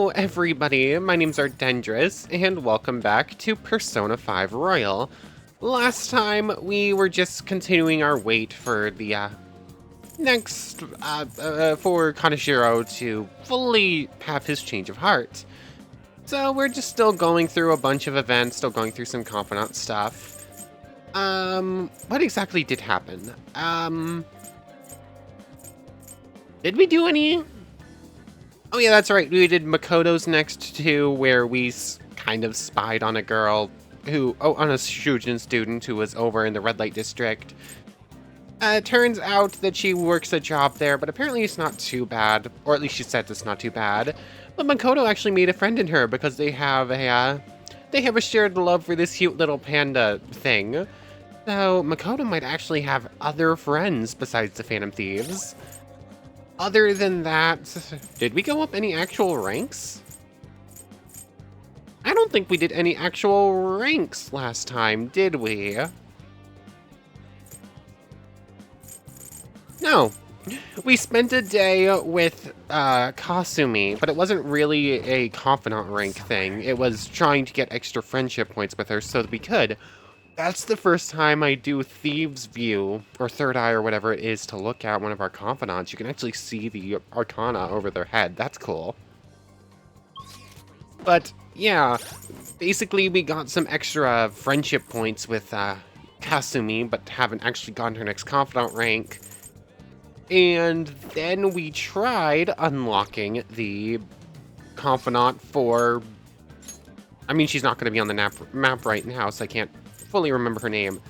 Hello everybody, my name's Ardendris, and welcome back to Persona 5 Royal. Last time, we were just continuing our wait for the, for Kaneshiro to fully have his change of heart. So we're just still going through a bunch of events, still going through some confidant stuff. What exactly did happen? Did we do any? Oh yeah, that's right. We did Makoto's next two, where we kind of spied on a girl on a Shujin student who was over in the red light district. Turns out that she works a job there, but apparently it's not too bad, or at least she said it's not too bad. But Makoto actually made a friend in her because they have a shared love for this cute little panda thing. So Makoto might actually have other friends besides the Phantom Thieves. Other than that, did we go up any actual ranks? I don't think we did any actual ranks last time, did we? No. We spent a day with Kasumi, but it wasn't really a confidant rank thing. It was trying to get extra friendship points with her so that we could. That's the first time I do Thieves View, or Third Eye, or whatever it is, to look at one of our confidants. You can actually see the arcana over their head. That's cool. But, yeah, basically we got some extra friendship points with Kasumi, but haven't actually gotten her next confidant rank. And then we tried unlocking the confidant for... I mean, she's not going to be on the map right now, so I can't fully remember her name.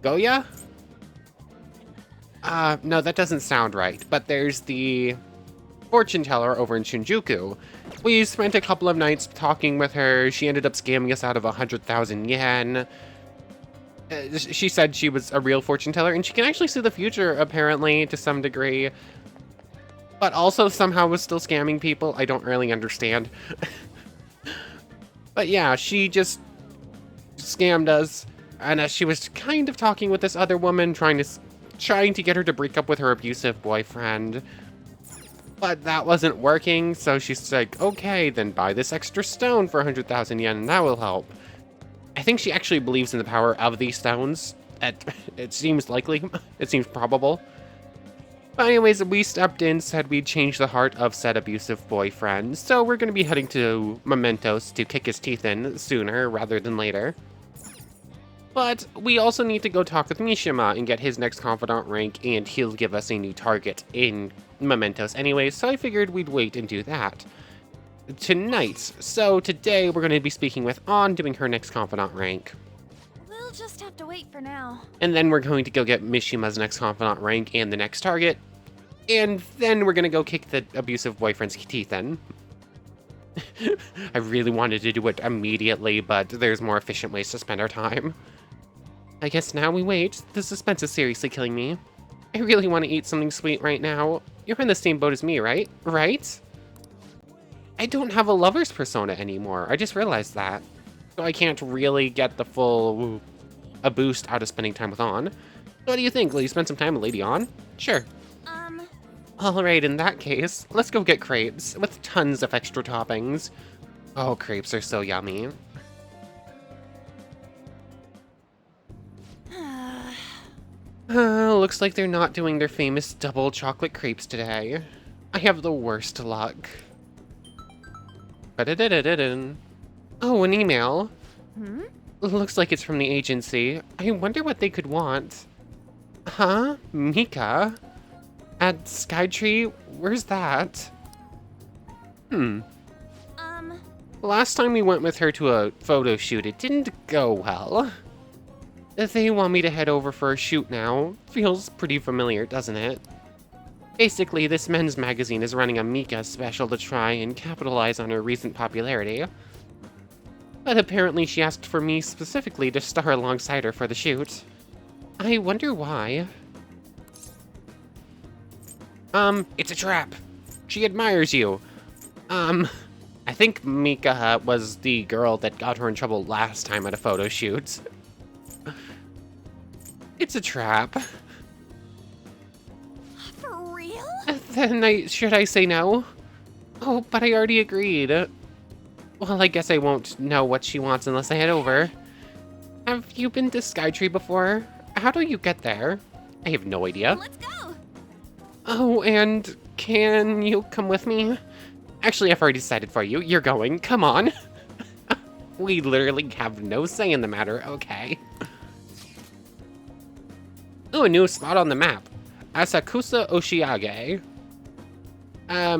Goya? No, that doesn't sound right. But there's the fortune teller over in Shinjuku. We spent a couple of nights talking with her. She ended up scamming us out of 100,000 yen. She said she was a real fortune teller, and she can actually see the future, apparently, to some degree. But also somehow was still scamming people. I don't really understand. But yeah, she just scammed us. And she was kind of talking with this other woman, trying to get her to break up with her abusive boyfriend. But that wasn't working, so she's like, okay, then buy this extra stone for 100,000 yen, and that will help. I think she actually believes in the power of these stones. It seems likely. It seems probable. But anyways, we stepped in, said we'd change the heart of said abusive boyfriend, so we're going to be heading to Mementos to kick his teeth in sooner rather than later. But we also need to go talk with Mishima and get his next confidant rank, and he'll give us a new target in Mementos anyway, so I figured we'd wait and do that tonight. So today we're going to be speaking with An, doing her next confidant rank. We'll just have to wait for now. And then we're going to go get Mishima's next confidant rank and the next target. And then we're going to go kick the abusive boyfriend's teeth in. I really wanted to do it immediately, but there's more efficient ways to spend our time. I guess now we wait. The suspense is seriously killing me. I really want to eat something sweet right now. You're in the same boat as me, right? Right? I don't have a lover's persona anymore. I just realized that. So I can't really get the full a boost out of spending time with An. What do you think? Will you spend some time with Lady An? Sure. Alright, in that case, let's go get crepes with tons of extra toppings. Oh, crepes are so yummy. Looks like they're not doing their famous double chocolate crepes today. I have the worst luck. Oh, an email. Looks like it's from the agency. I wonder what they could want. Huh? Mika? At Skytree? Where's that? Last time we went with her to a photo shoot, it didn't go well. They want me to head over for a shoot now. Feels pretty familiar, doesn't it? Basically, this men's magazine is running a Mika special to try and capitalize on her recent popularity. But apparently she asked for me specifically to star alongside her for the shoot. I wonder why. It's a trap. She admires you. I think Mika was the girl that got her in trouble last time at a photo shoot. It's a trap. For real? Then should I say no? Oh, but I already agreed. Well, I guess I won't know what she wants unless I head over. Have you been to Skytree before? How do you get there? I have no idea. Let's go! Oh, and can you come with me? Actually, I've already decided for you. You're going. Come on. We literally have no say in the matter. Okay. Oh, a new spot on the map. Asakusa Oshiage.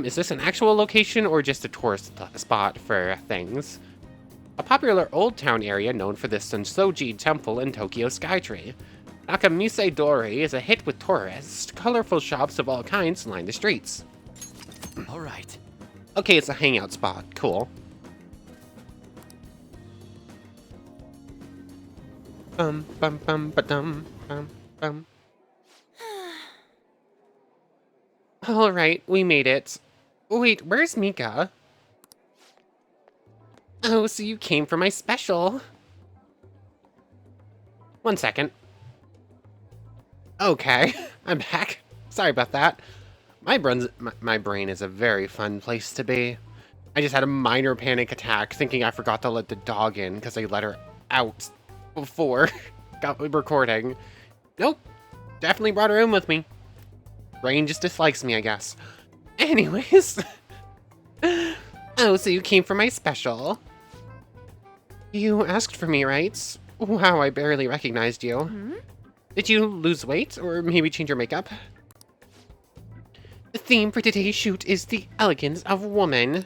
Is this an actual location or just a tourist spot for things? A popular old town area known for the Sensoji Temple in Tokyo Skytree. Nakamise Dori is a hit with tourists. Colorful shops of all kinds line the streets. All right. Okay, it's a hangout spot. Cool. Bum bum bum ba-dum bum bum. Alright, we made it. Wait, where's Mika? Oh, so you came for my special. 1 second. Okay, I'm back. Sorry about that. My brain is a very fun place to be. I just had a minor panic attack thinking I forgot to let the dog in because I let her out before got recording. Nope, definitely brought her in with me. Brain just dislikes me, I guess. Anyways. Oh, so you came for my special. You asked for me, right? Wow, I barely recognized you. Hmm? Did you lose weight, or maybe change your makeup? The theme for today's shoot is the elegance of woman.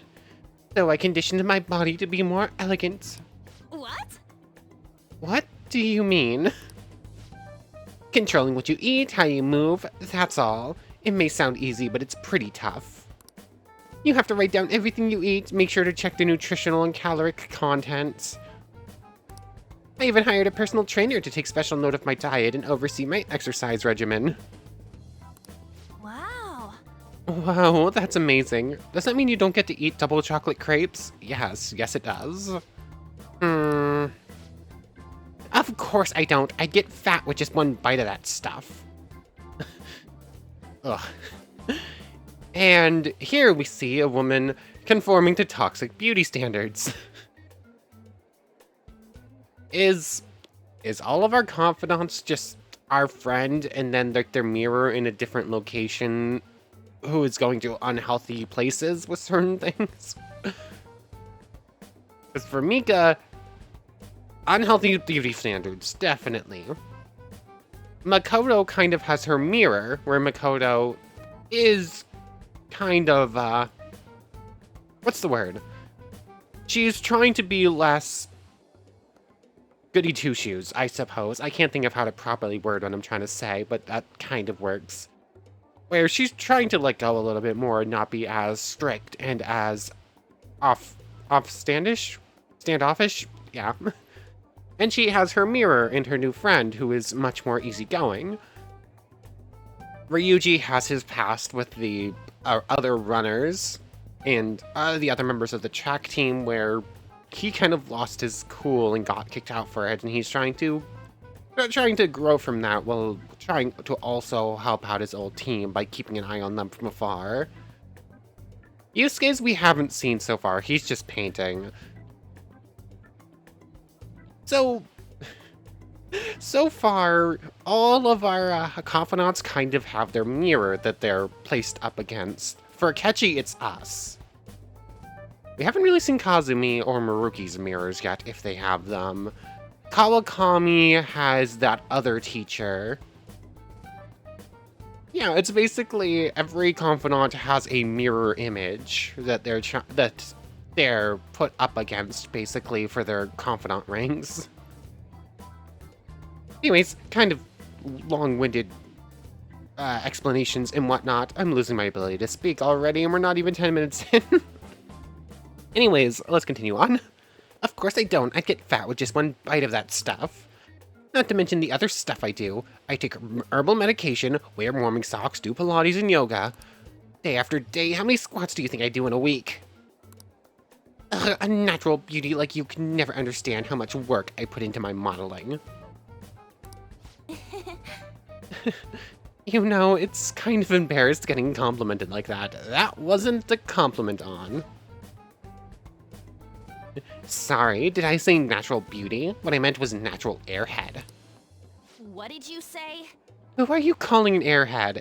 So I conditioned my body to be more elegant. What? What do you mean? Controlling what you eat, how you move, that's all. It may sound easy, but it's pretty tough. You have to write down everything you eat, make sure to check the nutritional and caloric content. I even hired a personal trainer to take special note of my diet and oversee my exercise regimen. Wow. Wow, that's amazing. Does that mean you don't get to eat double chocolate crepes? Yes, it does. Of course I don't. I'd get fat with just one bite of that stuff. Ugh. And here we see a woman conforming to toxic beauty standards. Is all of our confidants just our friend and then their mirror in a different location who is going to unhealthy places with certain things? Because for Mika, unhealthy beauty standards, definitely. Makoto kind of has her mirror, where Makoto is kind of, what's the word? She's trying to be less goody two-shoes, I suppose. I can't think of how to properly word what I'm trying to say, but that kind of works. Where she's trying to let go a little bit more and not be as strict and as standoffish? Yeah. And she has her mirror and her new friend, who is much more easygoing. Ryuji has his past with the other runners and the other members of the track team, where he kind of lost his cool and got kicked out for it, and he's trying to grow from that while trying to also help out his old team by keeping an eye on them from afar. Yusuke's we haven't seen so far. He's just painting. So far, all of our confidants kind of have their mirror that they're placed up against. For Akechi, it's us. We haven't really seen Kazumi or Maruki's mirrors yet, if they have them. Kawakami has that other teacher. Yeah, it's basically every confidant has a mirror image that they're put up against, basically, for their confidant ranks. Anyways, kind of long-winded explanations and whatnot. I'm losing my ability to speak already, and we're not even 10 minutes in. Anyways, let's continue on. Of course I don't. I'd get fat with just one bite of that stuff. Not to mention the other stuff I do. I take herbal medication, wear warming socks, do Pilates and yoga. Day after day, how many squats do you think I do in a week? Ugh, a natural beauty like you can never understand how much work I put into my modeling. You know, it's kind of embarrassed getting complimented like that. That wasn't a compliment on. Sorry, did I say natural beauty? What I meant was natural airhead. What did you say? Who are you calling an airhead?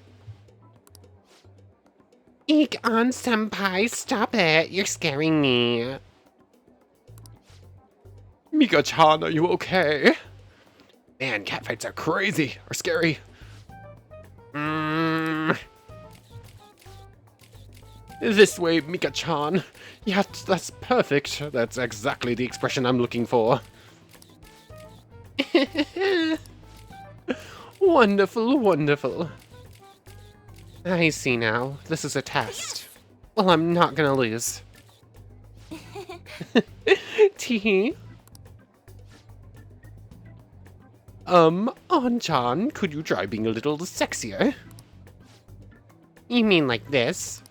Eek on, senpai, stop it. You're scaring me. Mika-chan, are you okay? Man, catfights are crazy, or scary. This way, Mika-chan. Yes, that's perfect. That's exactly the expression I'm looking for. Wonderful, wonderful. I see now. This is a test. Well, I'm not gonna lose. Tee. An-chan, could you try being a little sexier? You mean like this?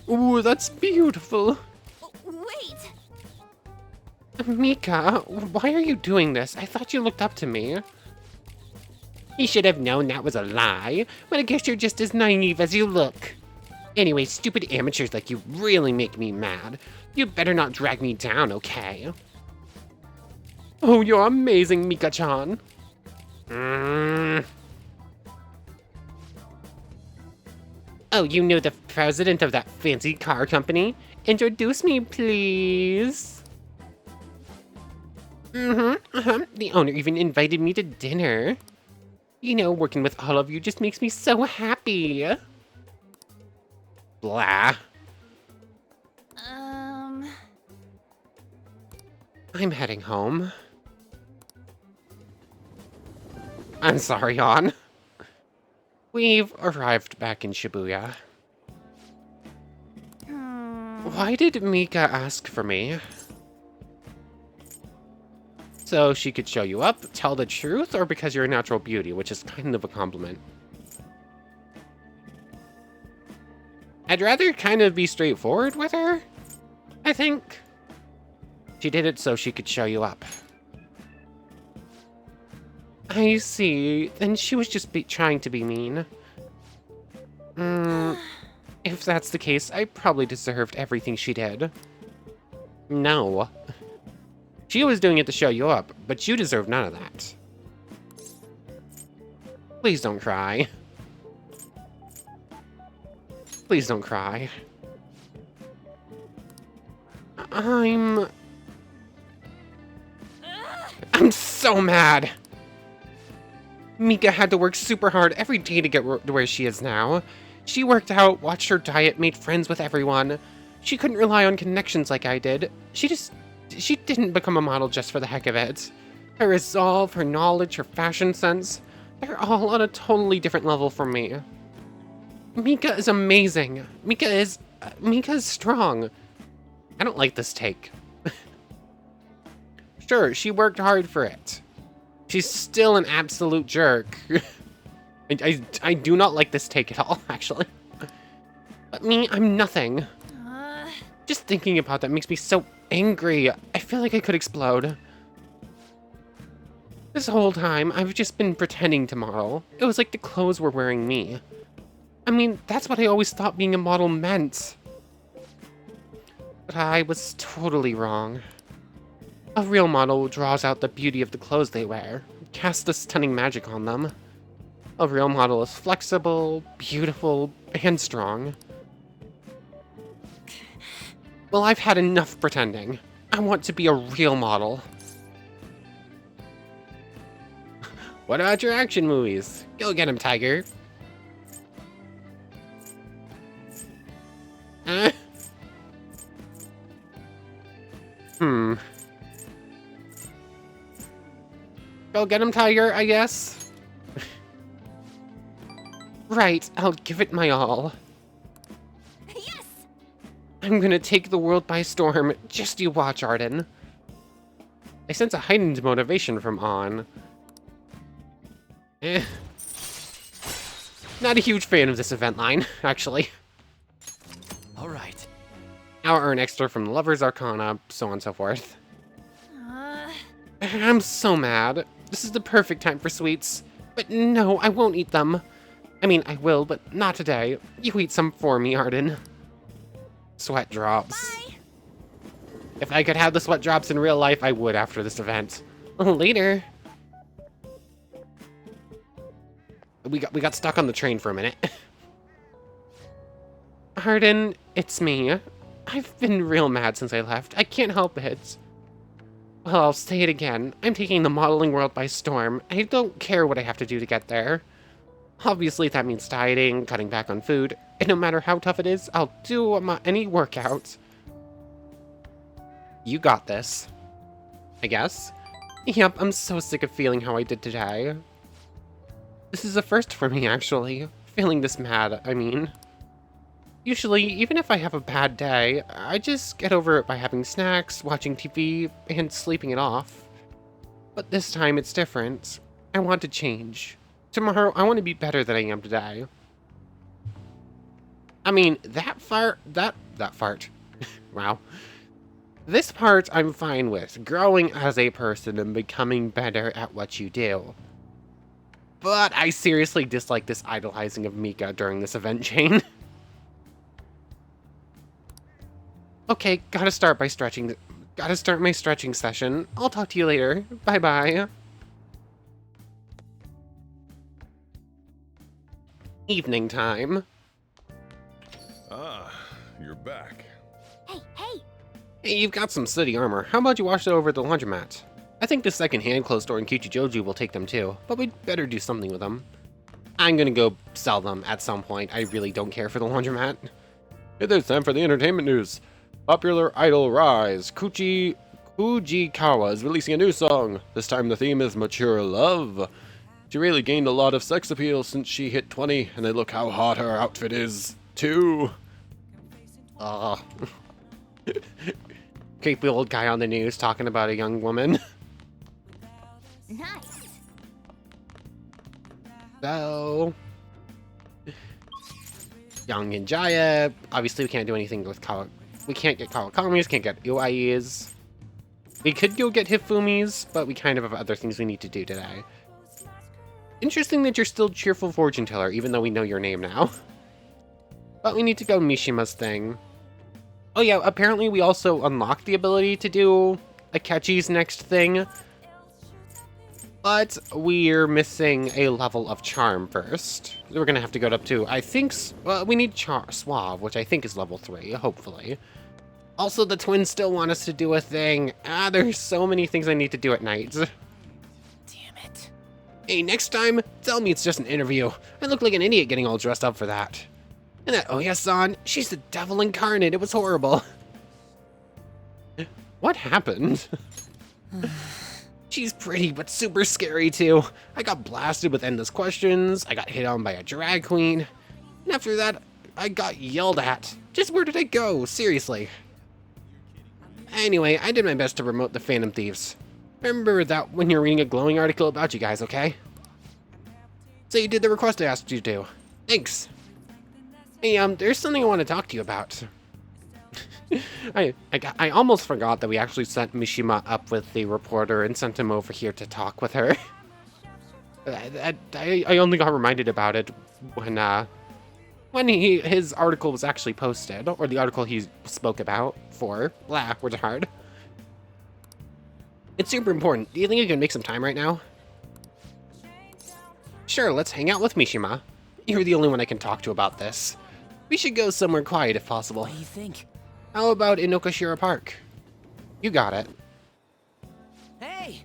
Ooh, that's beautiful. Wait! Mika, why are you doing this? I thought you looked up to me. You should have known that was a lie, but I guess you're just as naive as you look. Anyway, stupid amateurs like you really make me mad. You better not drag me down, okay? Oh, you're amazing, Mika-chan. Oh, you know the president of that fancy car company? Introduce me, please. The owner even invited me to dinner. You know, working with all of you just makes me so happy. Blah. I'm heading home. I'm sorry, An. We've arrived back in Shibuya. Why did Mika ask for me? So she could show you up, tell the truth, or because you're a natural beauty, which is kind of a compliment. I'd rather kind of be straightforward with her, I think. She did it so she could show you up. I see. Then she was just trying to be mean. If that's the case, I probably deserved everything she did. No. She was doing it to show you up, but you deserve none of that. Please don't cry. Please don't cry. I'm so mad! Mika had to work super hard every day to get to where she is now. She worked out, watched her diet, made friends with everyone. She couldn't rely on connections like I did. She didn't become a model just for the heck of it. Her resolve, her knowledge, her fashion sense, they're all on a totally different level from me. Mika is amazing. Mika is strong. I don't like this take. Sure, she worked hard for it. She's still an absolute jerk. I do not like this take at all, actually. But me, I'm nothing. Just thinking about that makes me so angry. I feel like I could explode. This whole time, I've just been pretending to model. It was like the clothes were wearing me. I mean, that's what I always thought being a model meant. But I was totally wrong. A real model draws out the beauty of the clothes they wear, casts a stunning magic on them. A real model is flexible, beautiful, and strong. Well, I've had enough pretending. I want to be a real model. What about your action movies? Go get him, Tiger. Go get him, Tiger, I guess. Right, I'll give it my all. Yes! I'm gonna take the world by storm. Just you watch, Arden. I sense a heightened motivation from An. Not a huge fan of this event line, actually. All right. Now earn extra from Lover's Arcana, so on and so forth. I'm so mad. This is the perfect time for sweets. But no, I won't eat them. I mean, I will, but not today. You eat some for me, Arden. Sweat drops. Bye. If I could have the sweat drops in real life, I would after this event. Later. We got stuck on the train for a minute. Arden, it's me. I've been real mad since I left. I can't help it. Well, I'll say it again. I'm taking the modeling world by storm. I don't care what I have to do to get there. Obviously, that means dieting, cutting back on food, and no matter how tough it is, I'll do any workout. You got this. I guess? Yep, I'm so sick of feeling how I did today. This is a first for me, actually. Feeling this mad, I mean. Usually, even if I have a bad day, I just get over it by having snacks, watching TV, and sleeping it off. But this time, it's different. I want to change. Tomorrow, I want to be better than I am today. I mean, that fart... Wow. This part, I'm fine with. Growing as a person and becoming better at what you do. But I seriously dislike this idolizing of Mika during this event chain. Okay, gotta start my stretching session. I'll talk to you later. Bye-bye. Evening time. Ah, you're back. Hey, hey. Hey, you've got some city armor. How about you wash it over at the laundromat? I think the second-hand clothes store in Kichijoju will take them too, but we'd better do something with them. I'm gonna go sell them at some point. I really don't care for the laundromat. Hey, there's time for the entertainment news. Popular idol Rise, Fujikawa is releasing a new song. This time the theme is mature love. She really gained a lot of sex appeal since she hit 20, and then look how hot her outfit is, too. Creepy old guy on the news talking about a young woman. Nice. So... Young and Jaya. Obviously, we can't do anything with we can't get Kawakamis, can't get Uais. We could go get Hifumis, but we kind of have other things we need to do today. Interesting that you're still Cheerful Fortune Teller, even though we know your name now. But we need to go Mishima's thing. Oh yeah, apparently we also unlocked the ability to do Akechi's next thing. But we're missing a level of Charm first. We're gonna have to go up to, I think, we need Suave, which I think is level 3, hopefully. Also, the twins still want us to do a thing. There's so many things I need to do at night. Damn it. Hey, next time, tell me it's just an interview. I look like an idiot getting all dressed up for that. And that Oya-san, she's the devil incarnate. It was horrible. What happened? She's pretty, but super scary, too. I got blasted with endless questions. I got hit on by a drag queen. And after that, I got yelled at. Just where did I go? Seriously. Anyway, I did my best to promote the Phantom Thieves. Remember that when you're reading a glowing article about you guys, okay? So you did the request I asked you to. Thanks. Hey, there's something I want to talk to you about. I almost forgot that we actually set Mishima up with the reporter and sent him over here to talk with her. I only got reminded about it when his article was actually posted, or the article he spoke about for. Blah, words are hard. It's super important. Do you think you can make some time right now? Sure, let's hang out with Mishima. You're the only one I can talk to about this. We should go somewhere quiet if possible. What do you think? How about Inokashira Park? You got it. Hey!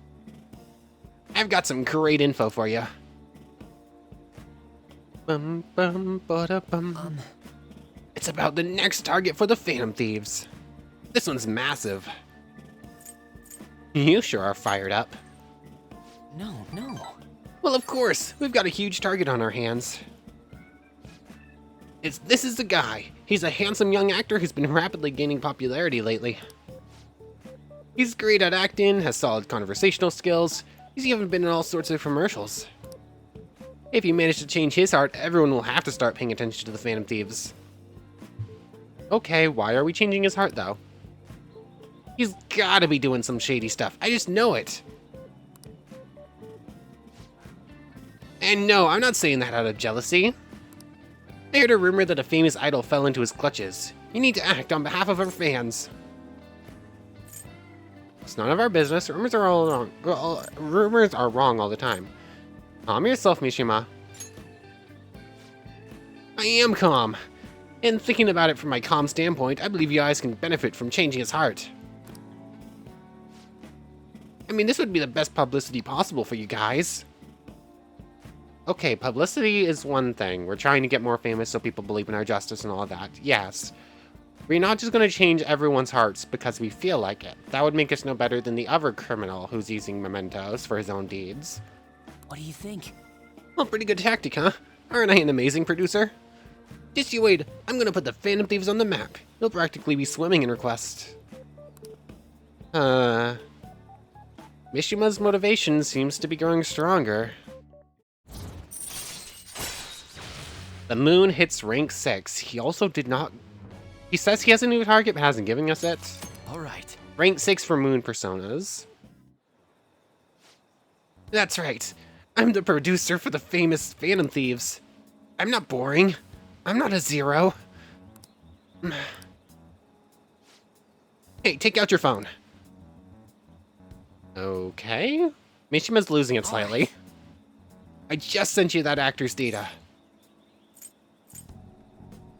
I've got some great info for you. Bum, bum, ba-da, bum. It's about the next target for the Phantom Thieves. This one's massive. You sure are fired up. No. Well, of course. We've got a huge target on our hands. This is the guy. He's a handsome young actor who's been rapidly gaining popularity lately. He's great at acting, has solid conversational skills. He's even been in all sorts of commercials. If you manage to change his heart, everyone will have to start paying attention to the Phantom Thieves. Okay, why are we changing his heart, though? He's gotta be doing some shady stuff. I just know it. And no, I'm not saying that out of jealousy. I heard a rumor that a famous idol fell into his clutches. You need to act on behalf of our fans. It's none of our business. Rumors are all wrong. Rumors are wrong all the time. Calm yourself, Mishima. I am calm. And thinking about it from my calm standpoint, I believe you guys can benefit from changing his heart. I mean, this would be the best publicity possible for you guys. Okay, publicity is one thing. We're trying to get more famous so people believe in our justice and all that. Yes. We're not just going to change everyone's hearts because we feel like it. That would make us no better than the other criminal who's using mementos for his own deeds. What do you think? Well, pretty good tactic, huh? Aren't I an amazing producer? Just you wait, I'm gonna put the Phantom Thieves on the map. You'll practically be swimming in request. Mishima's motivation seems to be growing stronger. The moon hits rank 6. He also did not... He says he has a new target, but hasn't given us it. Alright. Rank 6 for moon personas. That's right. I'm the producer for the famous Phantom Thieves. I'm not boring. I'm not a zero. Hey, take out your phone. Okay. Mishima's losing it slightly. I just sent you that actor's data.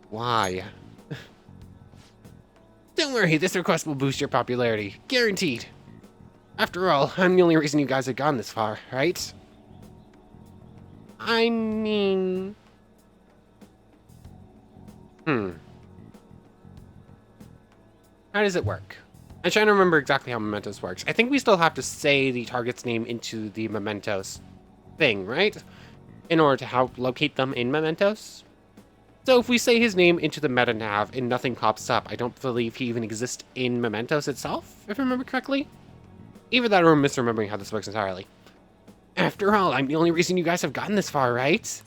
Why? Don't worry, this request will boost your popularity. Guaranteed. After all, I'm the only reason you guys have gone this far, right? I mean... How does it work? I'm trying to remember exactly how Mementos works. I think we still have to say the target's name into the Mementos thing, right? In order to help locate them in Mementos. So if we say his name into the meta nav and nothing pops up, I don't believe he even exists in Mementos itself, if I remember correctly. Either that or I'm misremembering how this works entirely. After all, I'm the only reason you guys have gotten this far, right?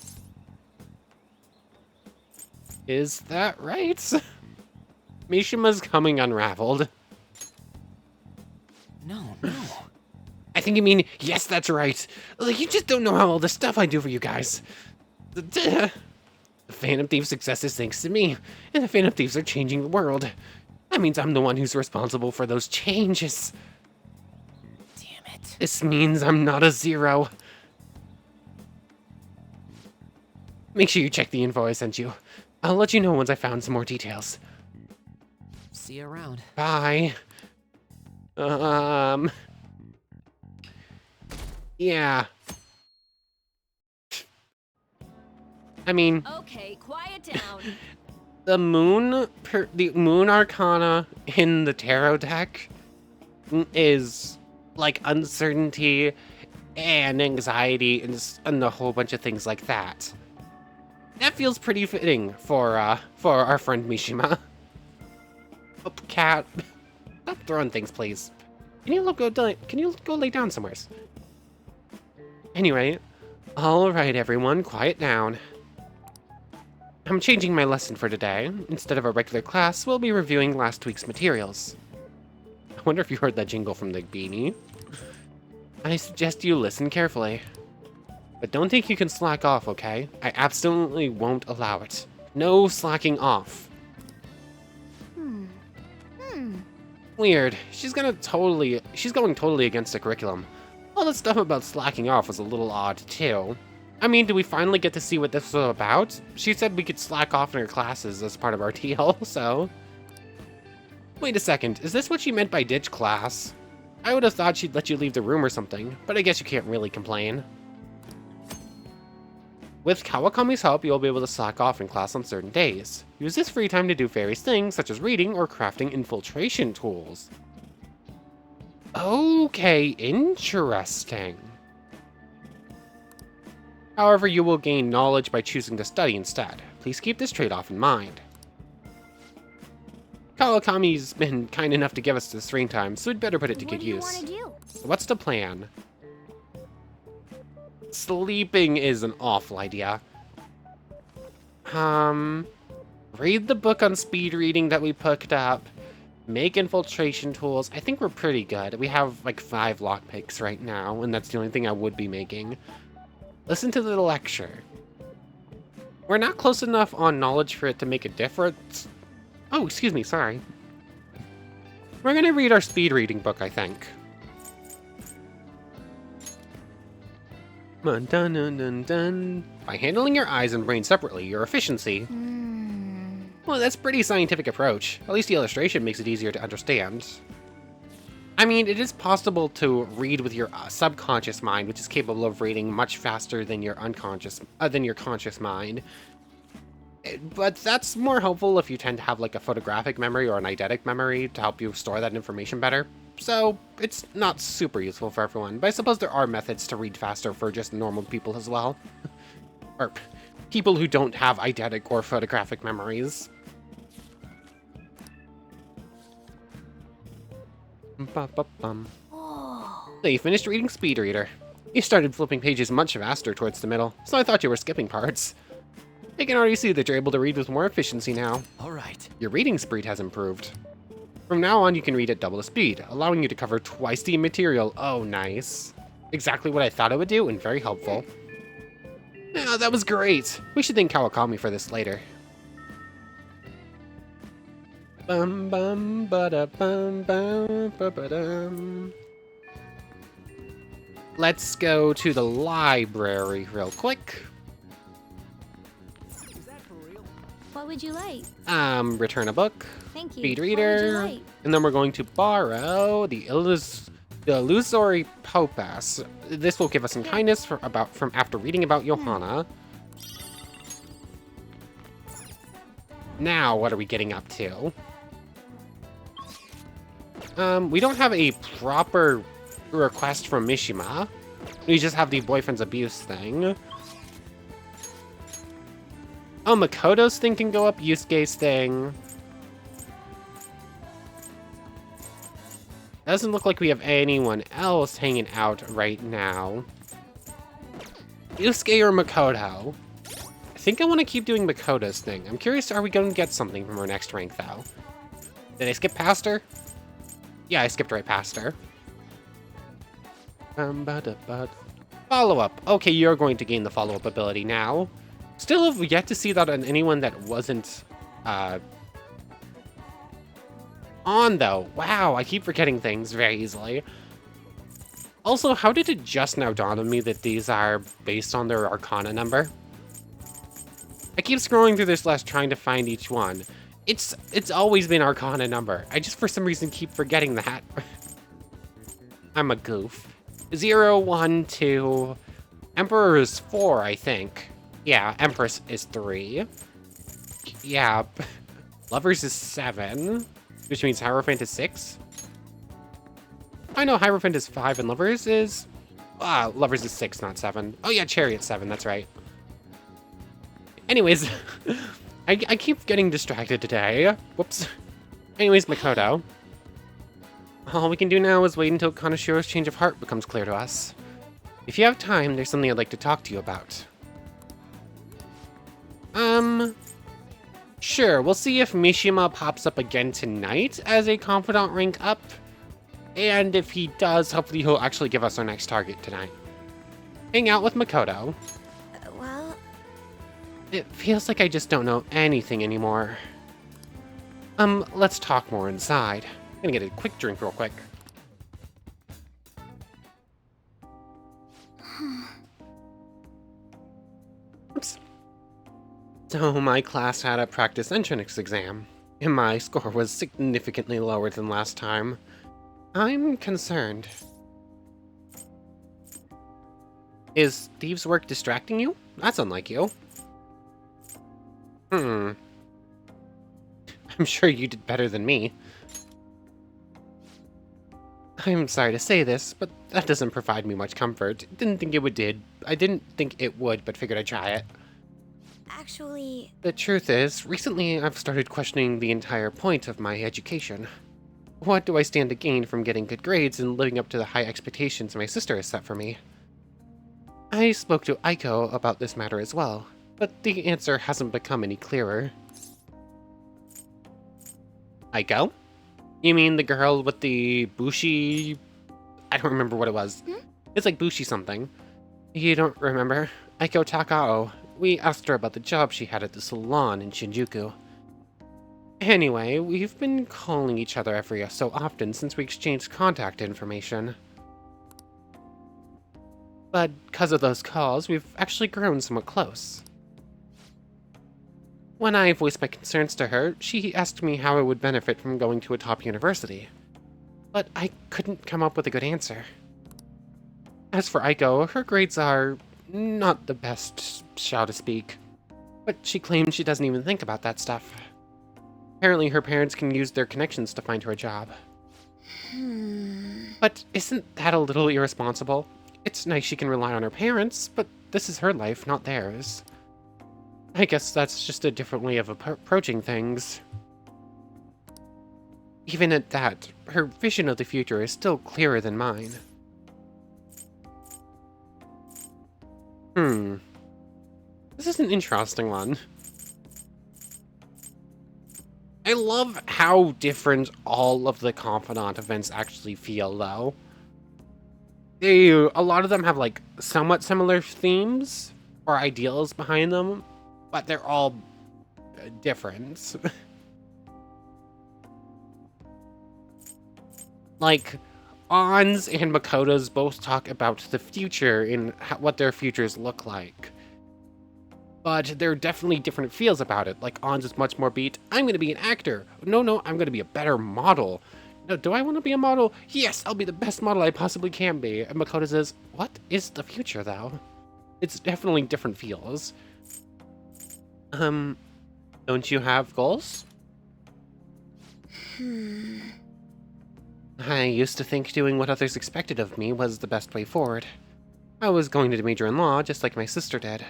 Is that right? Mishima's coming unraveled. No. I think you mean, yes, that's right. Like, you just don't know how all the stuff I do for you guys. The Phantom Thieves' success is thanks to me, and the Phantom Thieves are changing the world. That means I'm the one who's responsible for those changes. Damn it. This means I'm not a zero. Make sure you check the info I sent you. I'll let you know once I found some more details. See you around. Bye. Yeah. I mean, Okay, quiet down. the moon arcana in the tarot deck is like uncertainty and anxiety and a whole bunch of things like that. That feels pretty fitting for our friend Mishima. Oh, cat. Stop throwing things, please. Can you go lay down somewhere? Anyway, alright everyone, quiet down. I'm changing my lesson for today. Instead of a regular class, we'll be reviewing last week's materials. I wonder if you heard that jingle from the beanie. I suggest you listen carefully. But don't think you can slack off, okay? I absolutely won't allow it. No slacking off. Weird. She's going totally against the curriculum. All that stuff about slacking off was a little odd, too. I mean, do we finally get to see what this was about? She said we could slack off in her classes as part of our deal, so... Wait a second, is this what she meant by ditch class? I would have thought she'd let you leave the room or something, but I guess you can't really complain. With Kawakami's help, you'll be able to slack off in class on certain days. Use this free time to do various things, such as reading or crafting infiltration tools. Okay, interesting. However, you will gain knowledge by choosing to study instead. Please keep this trade-off in mind. Kawakami's been kind enough to give us this screen time, so we'd better put it to good use. What do you want to do? So what's the plan? Sleeping is an awful idea. Read the book on speed reading that we picked up. Make infiltration tools. I think we're pretty good. We have like 5 lockpicks right now, and that's the only thing I would be making. Listen to the lecture. We're not close enough on knowledge for it to make a difference. Oh, excuse me, sorry. We're gonna read our speed reading book, I think. Dun, dun, dun, dun, dun. By handling your eyes and brain separately, your efficiency. Well, that's a pretty scientific approach. At least the illustration makes it easier to understand. I mean, it is possible to read with your subconscious mind, which is capable of reading much faster than your conscious mind. But that's more helpful if you tend to have like a photographic memory or an eidetic memory to help you store that information better. So it's not super useful for everyone, but I suppose there are methods to read faster for just normal people as well. Or people who don't have eidetic or photographic memories. So you finished reading Speed Reader. You started flipping pages much faster towards the middle, so I thought you were skipping parts. I can already see that you're able to read with more efficiency now. All right. Your reading speed has improved. From now on, you can read at double the speed, allowing you to cover twice the material. Oh, nice. Exactly what I thought it would do, and very helpful. Yeah, that was great. We should thank Kawakami for this later. Bum bum ba bum bum ba dum. Let's go to the library real quick. What would you like? Return a book. Thank you. Speed What would you reader. like? And then we're going to borrow the illusory Popas. This will give us some kindness from after reading about Johanna. Now, what are we getting up to? We don't have a proper request from Mishima. We just have the boyfriend's abuse thing. Oh, Makoto's thing can go up, Yusuke's thing. Doesn't look like we have anyone else hanging out right now. Yusuke or Makoto? I think I want to keep doing Makoto's thing. I'm curious, are we going to get something from her next rank, though? Did I skip past her? Yeah, I skipped right past her. Follow-up. Okay, you're going to gain the follow-up ability now. Still have yet to see that on anyone that wasn't on, though. Wow, I keep forgetting things very easily. Also, how did it just now dawn on me that these are based on their Arcana number? I keep scrolling through this list trying to find each one. It's always been Arcana number. I just for some reason keep forgetting that. I'm a goof. 0, 1, 2. Emperor is 4, I think. Yeah, Empress is 3. Yeah, Lovers is 7, which means Hierophant is 6. I know Hierophant is 5 and Lovers is... Lovers is 6, not 7. Oh yeah, Chariot's 7, that's right. Anyways, I keep getting distracted today. Whoops. Anyways, Makoto. All we can do now is wait until Kanashiro's change of heart becomes clear to us. If you have time, there's something I'd like to talk to you about. Sure, we'll see if Mishima pops up again tonight as a confidant rank up. And if he does, hopefully he'll actually give us our next target tonight. Hang out with Makoto. Well... It feels like I just don't know anything anymore. Let's talk more inside. I'm gonna get a quick drink real quick. Oops. So my class had a practice entrance exam, and my score was significantly lower than last time. I'm concerned. Is Thieves' work distracting you? That's unlike you. I'm sure you did better than me. I'm sorry to say this, but that doesn't provide me much comfort. Didn't think it would. I didn't think it would, but figured I'd try it. Actually... The truth is, recently I've started questioning the entire point of my education. What do I stand to gain from getting good grades and living up to the high expectations my sister has set for me? I spoke to Aiko about this matter as well, but the answer hasn't become any clearer. Aiko? You mean the girl with the Bushi... I don't remember what it was. It's like Bushi something. You don't remember? Aiko Takao. We asked her about the job she had at the salon in Shinjuku. Anyway, we've been calling each other every so often since we exchanged contact information. But because of those calls, we've actually grown somewhat close. When I voiced my concerns to her, she asked me how I would benefit from going to a top university. But I couldn't come up with a good answer. As for Aiko, her grades are not the best, so to speak. But she claims she doesn't even think about that stuff. Apparently her parents can use their connections to find her a job. But isn't that a little irresponsible? It's nice she can rely on her parents, but this is her life, not theirs. I guess that's just a different way of approaching things. Even at that, her vision of the future is still clearer than mine. This is an interesting one. I love how different all of the confidant events actually feel, though. A lot of them have, like, somewhat similar themes or ideals behind them, but they're all different. Like, Ann's and Makoto's both talk about the future and what their futures look like. But there are definitely different feels about it. Like, Ann's is much more beat, I'm going to be an actor. No, I'm going to be a better model. No, do I want to be a model? Yes, I'll be the best model I possibly can be. And Makoto says, what is the future, though? It's definitely different feels. Don't you have goals? I used to think doing what others expected of me was the best way forward. I was going to major in law, just like my sister did.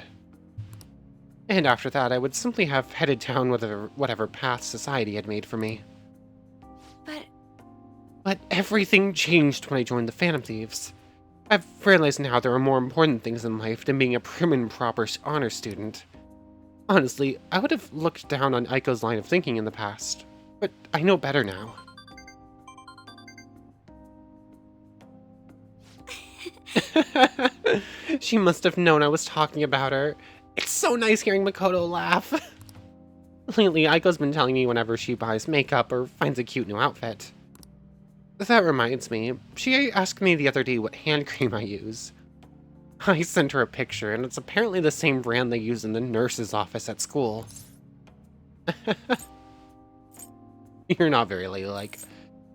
And after that, I would simply have headed down whatever path society had made for me. But everything changed when I joined the Phantom Thieves. I've realized now there are more important things in life than being a prim and proper honor student. Honestly, I would have looked down on Aiko's line of thinking in the past, but I know better now. She must have known I was talking about her. It's so nice hearing Makoto laugh. Lately, Aiko's been telling me whenever she buys makeup or finds a cute new outfit. That reminds me, she asked me the other day what hand cream I use. I sent her a picture, and it's apparently the same brand they use in the nurse's office at school. You're not very ladylike.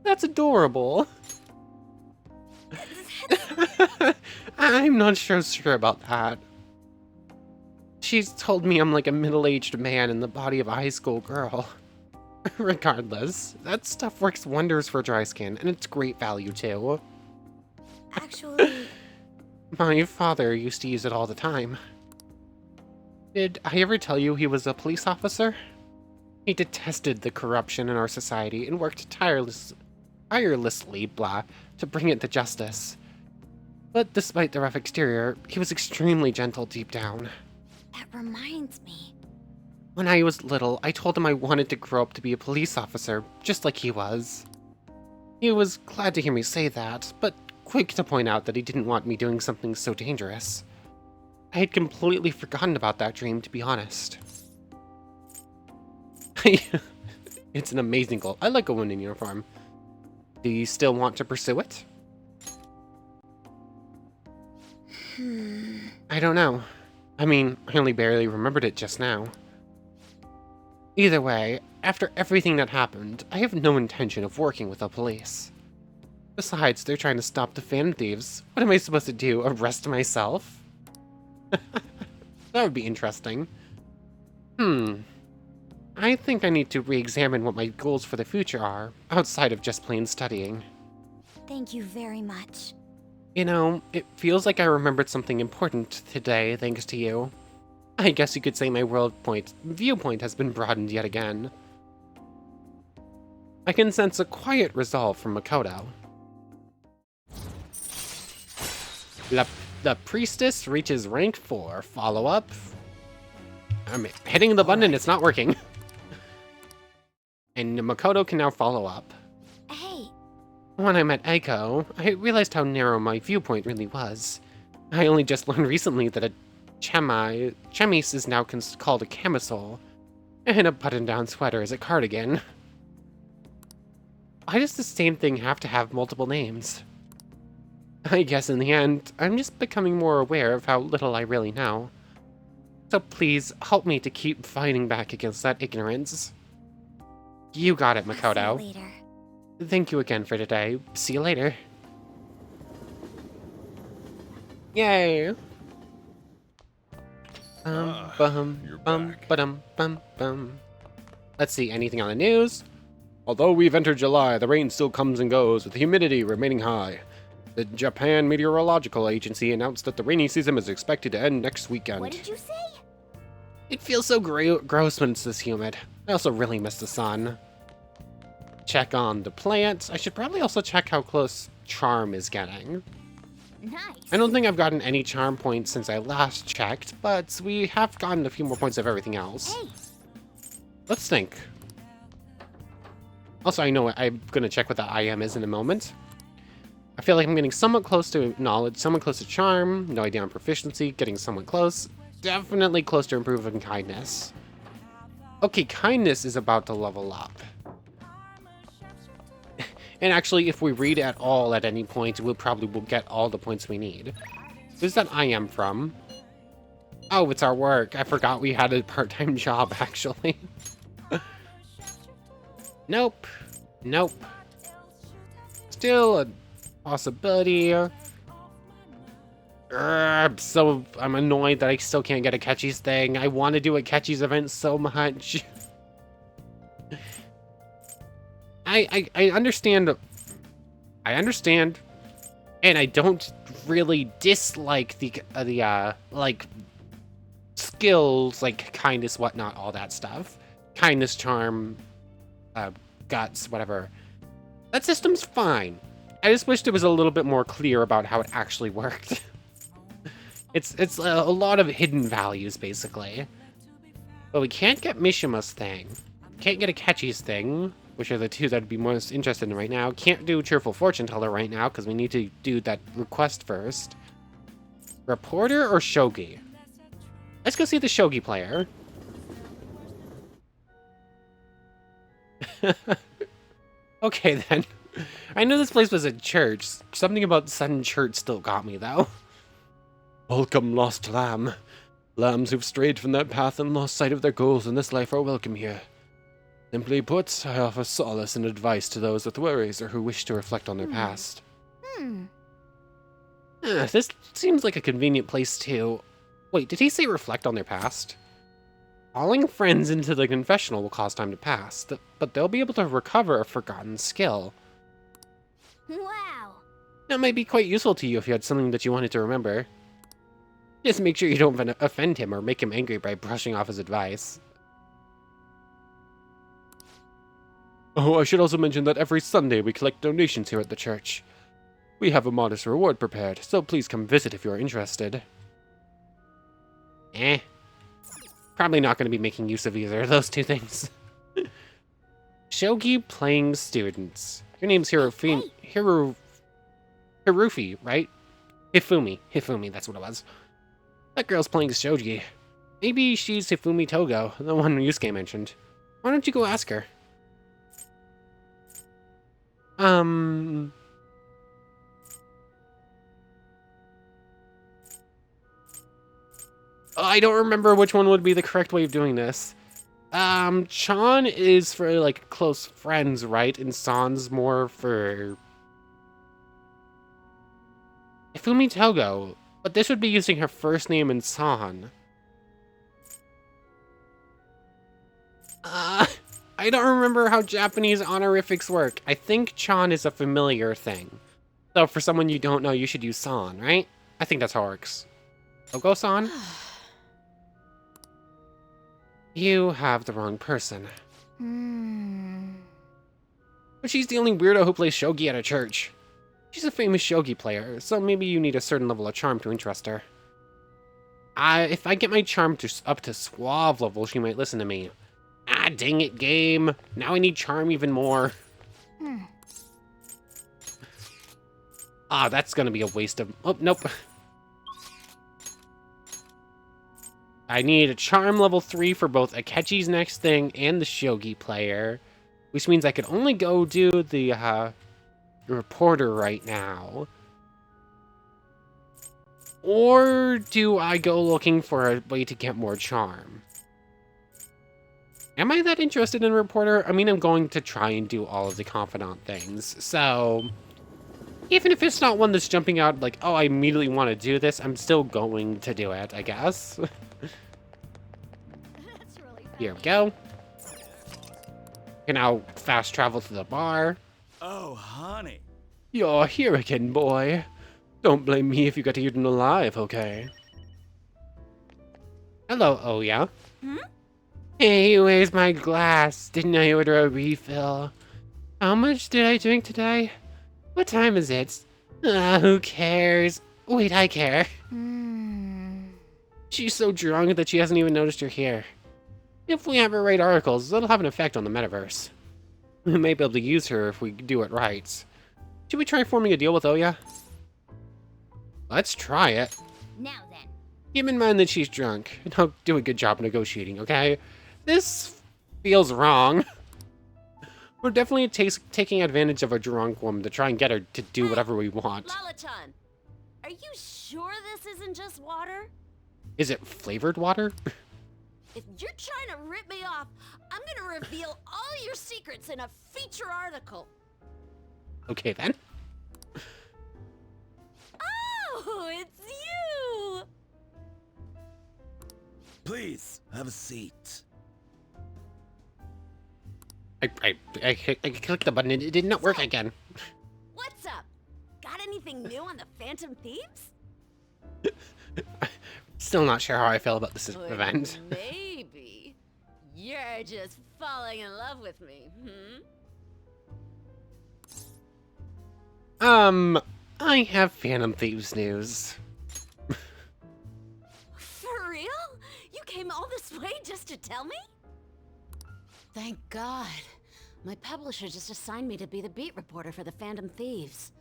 That's adorable. I'm not sure about that. She's told me I'm like a middle-aged man in the body of a high school girl. Regardless, that stuff works wonders for dry skin, and it's great value too. Actually... My father used to use it all the time. Did I ever tell you he was a police officer? He detested the corruption in our society and worked tirelessly to bring it to justice. But despite the rough exterior, he was extremely gentle deep down. That reminds me. When I was little, I told him I wanted to grow up to be a police officer, just like he was. He was glad to hear me say that, but quick to point out that he didn't want me doing something so dangerous. I had completely forgotten about that dream, to be honest. It's an amazing goal. I like a woman in uniform. Do you still want to pursue it? I don't know. I mean, I only barely remembered it just now. Either way, after everything that happened, I have no intention of working with the police. Besides, they're trying to stop the Phantom Thieves. What am I supposed to do, arrest myself? That would be interesting. I think I need to re-examine what my goals for the future are, outside of just plain studying. Thank you very much. You know, it feels like I remembered something important today, thanks to you. I guess you could say my viewpoint has been broadened yet again. I can sense a quiet resolve from Makoto. The priestess reaches rank 4. Follow up. I'm hitting the button and it's not working. And Makoto can now follow up. Hey. When I met Aiko, I realized how narrow my viewpoint really was. I only just learned recently that chemise is now called a camisole, and a button-down sweater is a cardigan. Why does the same thing have to have multiple names? I guess in the end, I'm just becoming more aware of how little I really know. So please, help me to keep fighting back against that ignorance. You got it, I'll see Makoto. you later. Thank you again for today. See you later. Yay! You're back. Bum. Let's see, anything on the news? Although we've entered July, the rain still comes and goes, with the humidity remaining high. The Japan Meteorological Agency announced that the rainy season is expected to end next weekend. What did you say? It feels so gross when it's this humid. I also really miss the sun. Check on the plants. I should probably also check how close Charm is getting. Nice. I don't think I've gotten any Charm points since I last checked, but we have gotten a few more points of everything else. Hey, Let's think. Also, I know I'm gonna check what the IM is in a moment. I feel like I'm getting somewhat close to knowledge, somewhat close to charm, no idea on proficiency, getting somewhat close. Definitely close to improving kindness. Okay, kindness is about to level up. And actually, if we read at all at any point, we'll probably get all the points we need. Who's that IM from? Oh, it's our work. I forgot we had a part-time job, actually. Nope. Still a possibility. I'm annoyed that I still can't get a Catchies thing. I want to do a Catchies event so much. I understand. I understand, and I don't really dislike the like skills like kindness, whatnot, all that stuff. Kindness, charm, guts, whatever. That system's fine. I just wished it was a little bit more clear about how it actually worked. It's a lot of hidden values, basically. But we can't get Mishima's thing. Can't get a Catchies thing, which are the two that I'd be most interested in right now. Can't do Cheerful Fortune Teller right now, because we need to do that request first. Reporter or Shogi? Let's go see the Shogi player. Okay, then. I knew this place was a church. Something about Sun Church still got me, though. Welcome, lost lamb. Lambs who've strayed from their path and lost sight of their goals in this life are welcome here. Simply put, I offer solace and advice to those with worries or who wish to reflect on their past. This seems like a convenient place to... Wait, did he say reflect on their past? Calling friends into the confessional will cause time to pass, but they'll be able to recover a forgotten skill. Wow. That might be quite useful to you if you had something that you wanted to remember. Just make sure you don't offend him or make him angry by brushing off his advice. Oh, I should also mention that every Sunday we collect donations here at the church. We have a modest reward prepared, so please come visit if you are interested. Probably not going to be making use of either of those two things. Shogi playing students. Your name's Hirufi, right? Hifumi, that's what it was. That girl's playing Shogi. Maybe she's Hifumi Togo, the one Yusuke mentioned. Why don't you go ask her? I don't remember which one would be the correct way of doing this. Chan is for, like, close friends, right? And San's more for... Ifumi Togo. But this would be using her first name in San. I don't remember how Japanese honorifics work. I think Chan is a familiar thing. So for someone you don't know, you should use San, right? I think that's how it works. Togo-san? You have the wrong person. But she's the only weirdo who plays shogi at a church. She's a famous shogi player, so maybe you need a certain level of charm to interest her. If I get my charm up to suave level, she might listen to me. Ah, dang it, game. Now I need charm even more. That's gonna be a waste of... Oh, nope. I need a charm level 3 for both Akechi's next thing and the Shogi player, which means I could only go do the reporter right now. Or do I go looking for a way to get more charm? Am I that interested in reporter? I mean, I'm going to try and do all of the confidant things, so even if it's not one that's jumping out like, oh, I immediately want to do this, I'm still going to do it, I guess. That's really Here we go. Can now fast travel to the bar. Oh, honey. You're here again, boy. Don't blame me if you got eaten alive, okay? Hello, Oya. Hmm? Hey, where's my glass? Didn't I order a refill? How much did I drink today? What time is it? Who cares? Wait, I care. She's so drunk that she hasn't even noticed you're here. If we ever write articles, that'll have an effect on the metaverse. We may be able to use her if we do it right. Should we try forming a deal with Oya? Let's try it. Now then. Keep in mind that she's drunk, and I'll do a good job negotiating, okay? This feels wrong. We're definitely taking advantage of a drunk woman to try and get her to do whatever we want. Lala-chan, are you sure this isn't just water? Is it flavored water? If you're trying to rip me off, I'm gonna reveal all your secrets in a feature article. Okay then. Oh, it's you! Please, have a seat. I clicked the button and it did not work again. What's up? Got anything new on the Phantom Thieves? Still not sure how I feel about this Well, event. Maybe. You're just falling in love with me, I have Phantom Thieves news. For real? You came all this way just to tell me? Thank God. My publisher just assigned me to be the beat reporter for the Phantom Thieves.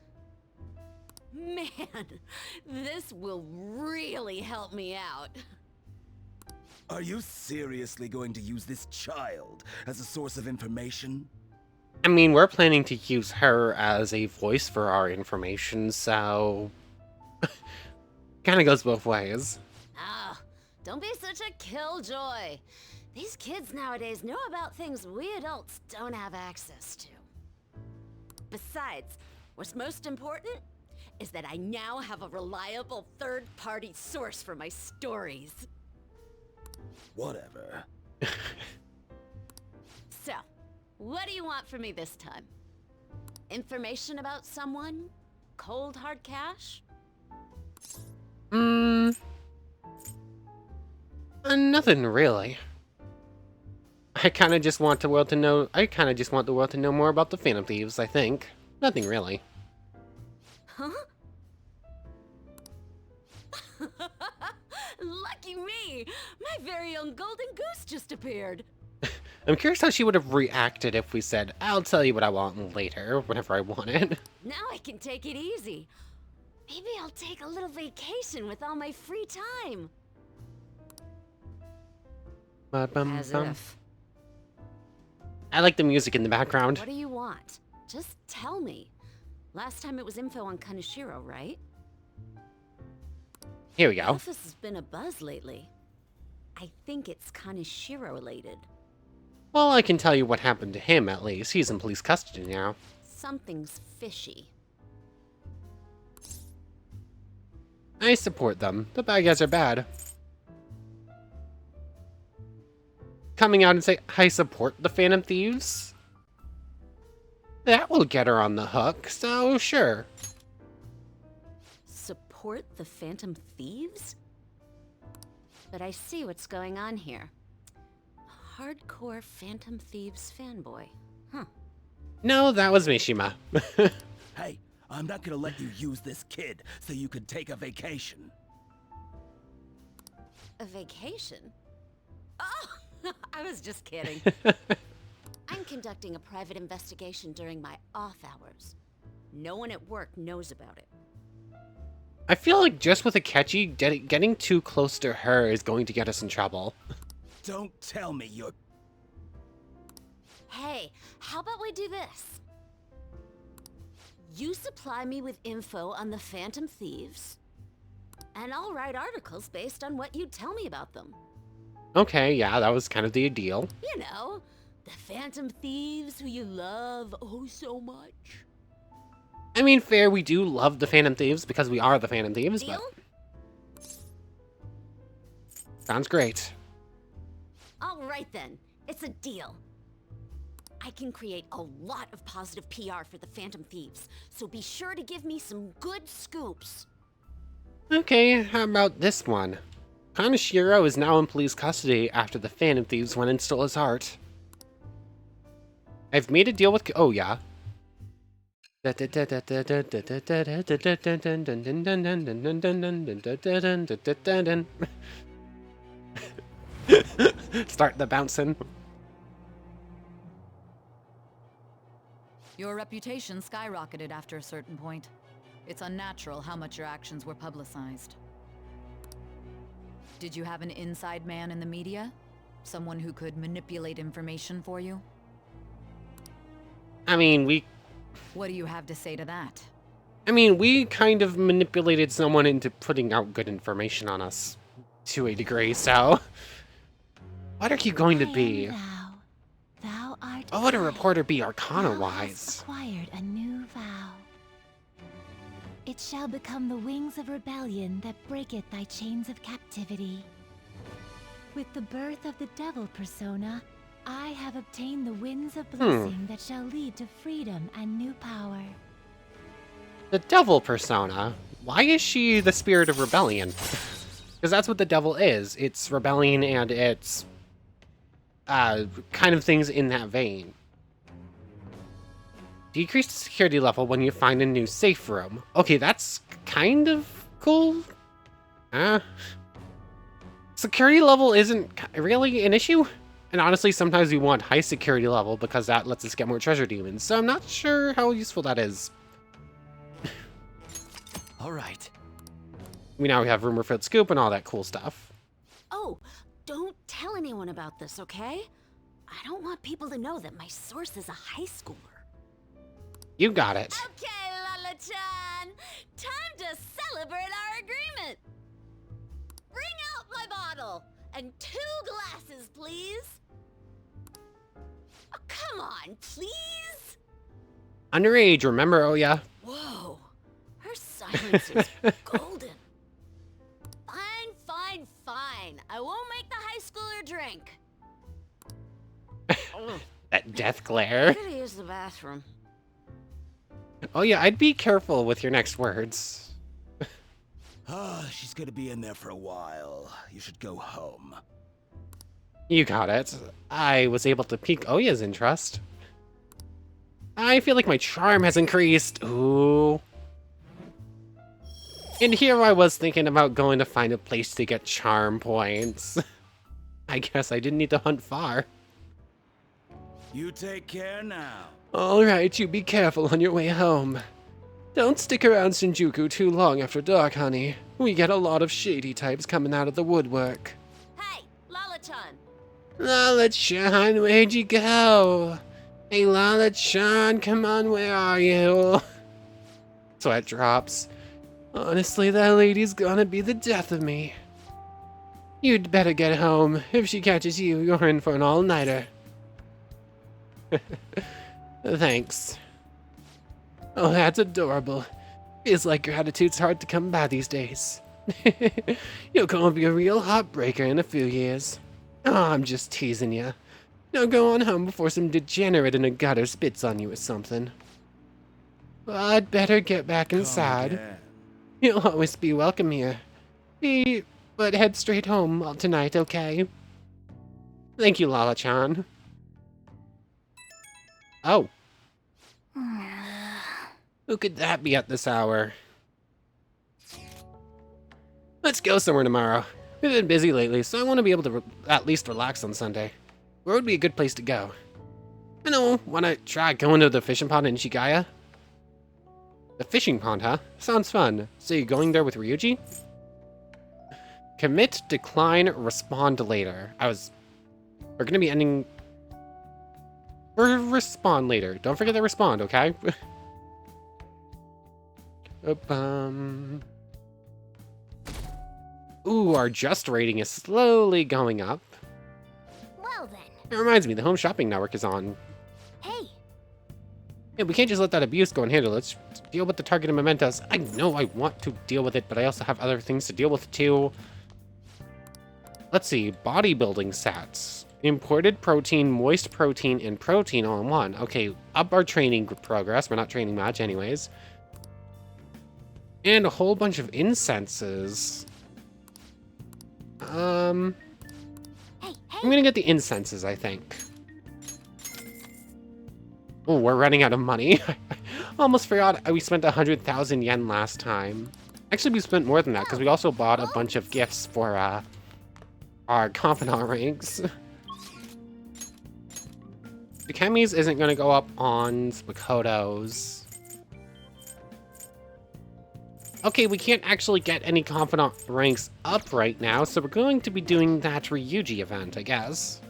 Man, this will really help me out. Are you seriously going to use this child as a source of information? I mean, we're planning to use her as a voice for our information, so... Kinda goes both ways. Ah, don't be such a killjoy. These kids nowadays know about things we adults don't have access to. Besides, what's most important is that I now have a reliable third-party source for my stories. Whatever. So, what do you want from me this time? Information about someone? Cold hard cash? Nothing really. I kinda just want the world to know. I kinda just want the world to know more about the Phantom Thieves, I think. Nothing really. Huh? Lucky me! My very own golden goose just appeared. I'm curious how she would have reacted if we said, I'll tell you what I want later, whenever I want it. Now I can take it easy. Maybe I'll take a little vacation with all my free time. As if. I like the music in the background. What do you want? Just tell me. Last time it was info on Kaneshiro, right? Here we go. Office has been a buzz lately. I think it's Kaneshiro related. Well, I can tell you what happened to him, at least. He's in police custody now. Something's fishy. I support them. The bad guys are bad. Coming out and say, I support the Phantom Thieves? That will get her on the hook, so sure. Support the Phantom Thieves? But I see what's going on here. Hardcore Phantom Thieves fanboy. Huh. No, that was Mishima. Hey, I'm not gonna let you use this kid so you could take a vacation. A vacation? Oh, I was just kidding. I'm conducting a private investigation during my off hours. No one at work knows about it. I feel like just with Akechi, getting too close to her is going to get us in trouble. Don't tell me you're... Hey, how about we do this? You supply me with info on the Phantom Thieves, and I'll write articles based on what you tell me about them. Okay, yeah, that was kind of the deal. You know, the Phantom Thieves who you love oh so much. I mean, fair, we do love the Phantom Thieves because we are the Phantom Thieves, Deal? but... Sounds great. All right then, it's a deal. I can create a lot of positive PR for the Phantom Thieves, so be sure to give me some good scoops. Okay, how about this one? Kaneshiro is now in police custody after the Phantom Thieves went and stole his heart. I've made a deal with... Oh, yeah. Start the bouncing. Your reputation skyrocketed after a certain point. It's unnatural how much your actions were publicized. Did you have an inside man in the media? Someone who could manipulate information for you? I mean, What do you have to say to that? we kind of manipulated someone into putting out good information on us. To a degree, so... What are you going to be? Thou art What would a reporter be Thou arcana-wise? hast acquired a new vow. It shall become the wings of rebellion that breaketh thy chains of captivity. With the birth of the devil persona, I have obtained the winds of blessing that shall lead to freedom and new power. The devil persona? Why is she the spirit of rebellion? Because that's what the devil is. It's rebellion and it's... kind of things in that vein. Decrease the security level when you find a new safe room. Okay, that's kind of cool. Security level isn't really an issue. And honestly, sometimes we want high security level because that lets us get more treasure demons. So I'm not sure how useful that is. All right. We now have rumor-filled scoop and all that cool stuff. Oh, don't tell anyone about this, okay? I don't want people to know that my source is a high schooler. You got it. Okay, Lala-chan! Time to celebrate our agreement! Bring out my bottle! And 2 glasses, please! Oh, come on, please! Underage, remember, oh yeah. Whoa, her silence is golden. Fine, fine, fine. I won't make the high schooler drink. That death glare. I'm gonna use the bathroom. Oh yeah, I'd be careful with your next words. She's gonna be in there for a while. You should go home. You got it. I was able to pique Oya's interest. I feel like my charm has increased. Ooh. And here I was thinking about going to find a place to get charm points. I guess I didn't need to hunt far. You take care now. Alright, you be careful on your way home. Don't stick around Shinjuku too long after dark, honey. We get a lot of shady types coming out of the woodwork. Hey, Lala-chan! Lala-chan, where'd you go? Hey, Lala-chan, come on, where are you? Sweat drops. Honestly, that lady's gonna be the death of me. You'd better get home. If she catches you, you're in for an all-nighter. Thanks. Oh, that's adorable. Feels like your attitude's hard to come by these days. You're gonna be a real heartbreaker in a few years. Oh, I'm just teasing you. Now go on home before some degenerate in a gutter spits on you or something. Well, I'd better get back inside. Again. You'll always be welcome here. But head straight home tonight, okay? Thank you, Lala-chan. Oh. Who could that be at this hour? Let's go somewhere tomorrow. We've been busy lately, so I want to be able to at least relax on Sunday. Where would be a good place to go? I know, want to try going to the fishing pond in Ishigaya? The fishing pond, huh? Sounds fun. So you going there with Ryuji? Commit, decline, respond later. We're gonna be ending... respond later. Don't forget to respond, okay? Ooh, our just rating is slowly going up. Well then. It reminds me, the Home Shopping Network is on. Hey, Yeah, we can't just let that abuse go unhandled. Let's deal with the targeted mementos. I know I want to deal with it, but I also have other things to deal with too. Let's see, bodybuilding stats. Imported protein, moist protein, and protein all in one. Okay, up our training progress. We're not training much anyways. And a whole bunch of incenses. hey, I'm gonna get the incenses, I think. Oh, we're running out of money. Almost forgot we spent 100,000 yen last time. Actually, we spent more than that because we also bought a bunch of gifts for our confidant ranks. The Chemis isn't going to go up on Makoto's. Okay, we can't actually get any confidant ranks up right now, so we're going to be doing that Ryuji event, I guess.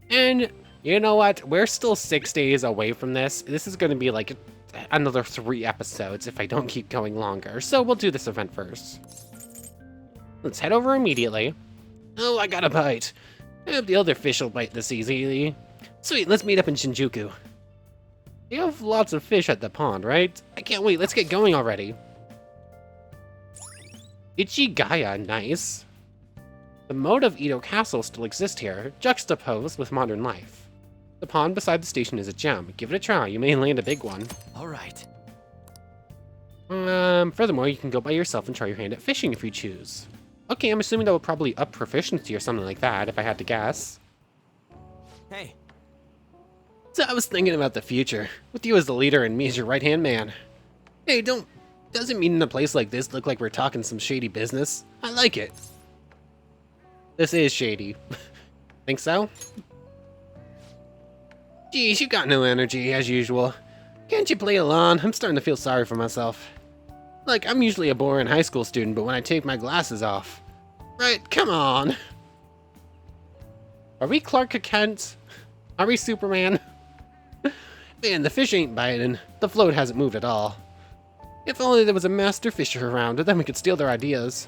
And you know what? We're still 6 days away from this. This is going to be like another 3 episodes if I don't keep going longer. So we'll do this event first. Let's head over immediately. Oh, I got a bite. I hope the other fish will bite this easily. Sweet, let's meet up in Shinjuku. You have lots of fish at the pond, right? I can't wait. Let's get going already. Ichigaya, nice. The moat of Edo Castle still exists here, juxtaposed with modern life. The pond beside the station is a gem. Give it a try. You may land a big one. All right. Furthermore, you can go by yourself and try your hand at fishing if you choose. Okay, I'm assuming that will probably up proficiency or something like that, if I had to guess. Hey. So I was thinking about the future, with you as the leader and me as your right-hand man. Hey, doesn't mean in a place like this look like we're talking some shady business. I like it. This is shady. Think so? Geez, you got no energy, as usual. Can't you play along? I'm starting to feel sorry for myself. Like, I'm usually a boring high school student, but when I take my glasses off... Right, come on! Are we Clark Kent? Are we Superman? Man, the fish ain't biting. The float hasn't moved at all. If only there was a master fisher around, then we could steal their ideas.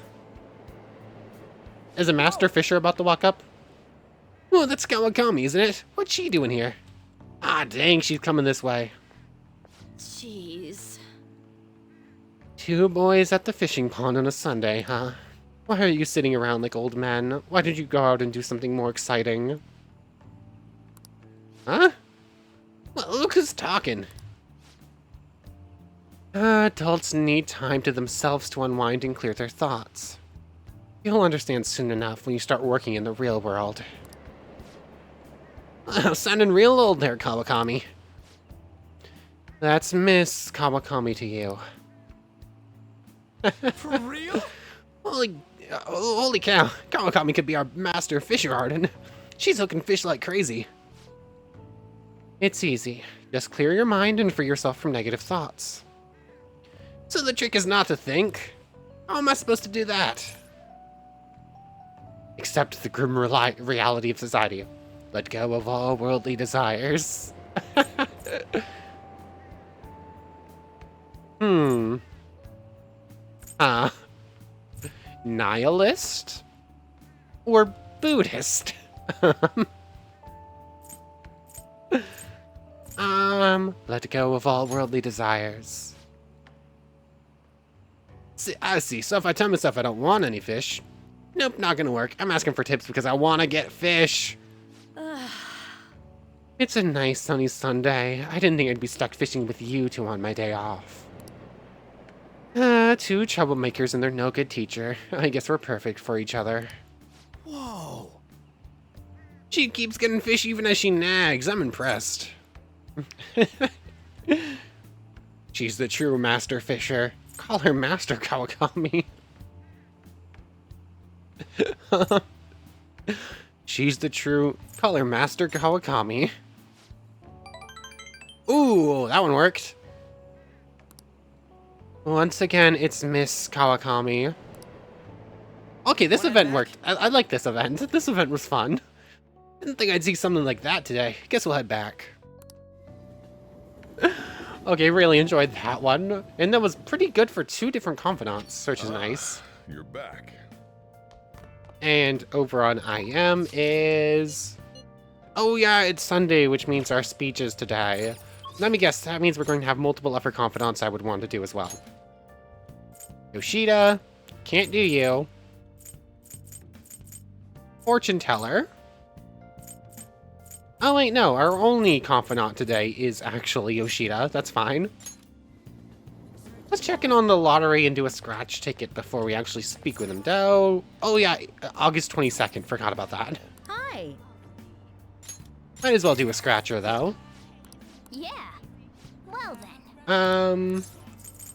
Is a master fisher about to walk up? Oh, that's Kawakami, isn't it? What's she doing here? Ah, dang, she's coming this way. jeez. 2 boys at the fishing pond on a Sunday, huh? Why are you sitting around like old men? Why did you go out and do something more exciting? Huh? Well, look who's talking. Adults need time to themselves to unwind and clear their thoughts. You'll understand soon enough when you start working in the real world. Sounding real old there, Kawakami. That's Miss Kawakami to you. For real? Holy cow, Kawakami could be our master fisher harden. She's hooking fish like crazy. It's easy. Just clear your mind and free yourself from negative thoughts. So the trick is not to think. How am I supposed to do that? Accept the grim reality of society. Let go of all worldly desires. Nihilist? Or Buddhist? Let go of all worldly desires. I see. So if I tell myself I don't want any fish, nope, not gonna work. I'm asking for tips because I want to get fish. It's a nice sunny Sunday. I didn't think I'd be stuck fishing with you two on my day off. 2 troublemakers and their no good teacher. I guess we're perfect for each other. Whoa. She keeps getting fish even as she nags. I'm impressed. She's the true master fisher. Call her Master Kawakami. She's the true... Call her Master Kawakami. Ooh, that one worked. Once again, it's Miss Kawakami. Okay, this event worked. I like this event. This event was fun. Didn't think I'd see something like that today. Guess we'll head back. Okay, really enjoyed that one. And that was pretty good for 2 different confidants, which is nice. You're back. And over on IM is... Oh yeah, it's Sunday, which means our speech is today. Let me guess, that means we're going to have multiple upper confidants I would want to do as well. Yoshida, can't do you. Fortune teller. Oh wait, no, our only confidant today is actually Yoshida. That's fine. Let's check in on the lottery and do a scratch ticket before we actually speak with him, though. Oh yeah, August 22nd, forgot about that. Hi. Might as well do a scratcher, though. Yeah. Well then.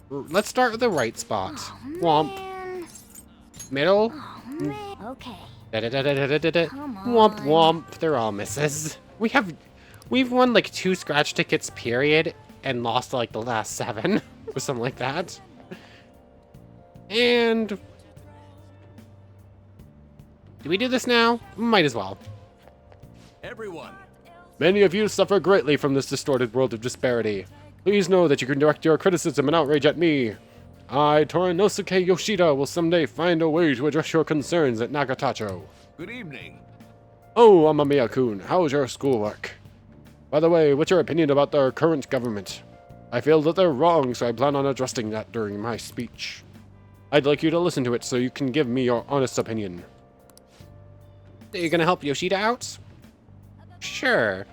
Let's start with the right spot. Oh, Womp. man. Middle. Oh, man. Okay. Da-da-da-da-da-da-da. Come Womp on. womp. They're all misses. We've won like 2 scratch tickets, period, and lost like the last 7 or something like that. And do we do this now? Might as well. Everyone, Many of you suffer greatly from this distorted world of disparity. Please know that you can direct your criticism and outrage at me. I, Torinosuke Yoshida, will someday find a way to address your concerns at Nagatacho. good evening. Oh, Amamiya-kun, how's your schoolwork? By the way, what's your opinion about their current government? I feel that they're wrong, so I plan on addressing that during my speech. I'd like you to listen to it so you can give me your honest opinion. Are you gonna help Yoshida out? Sure.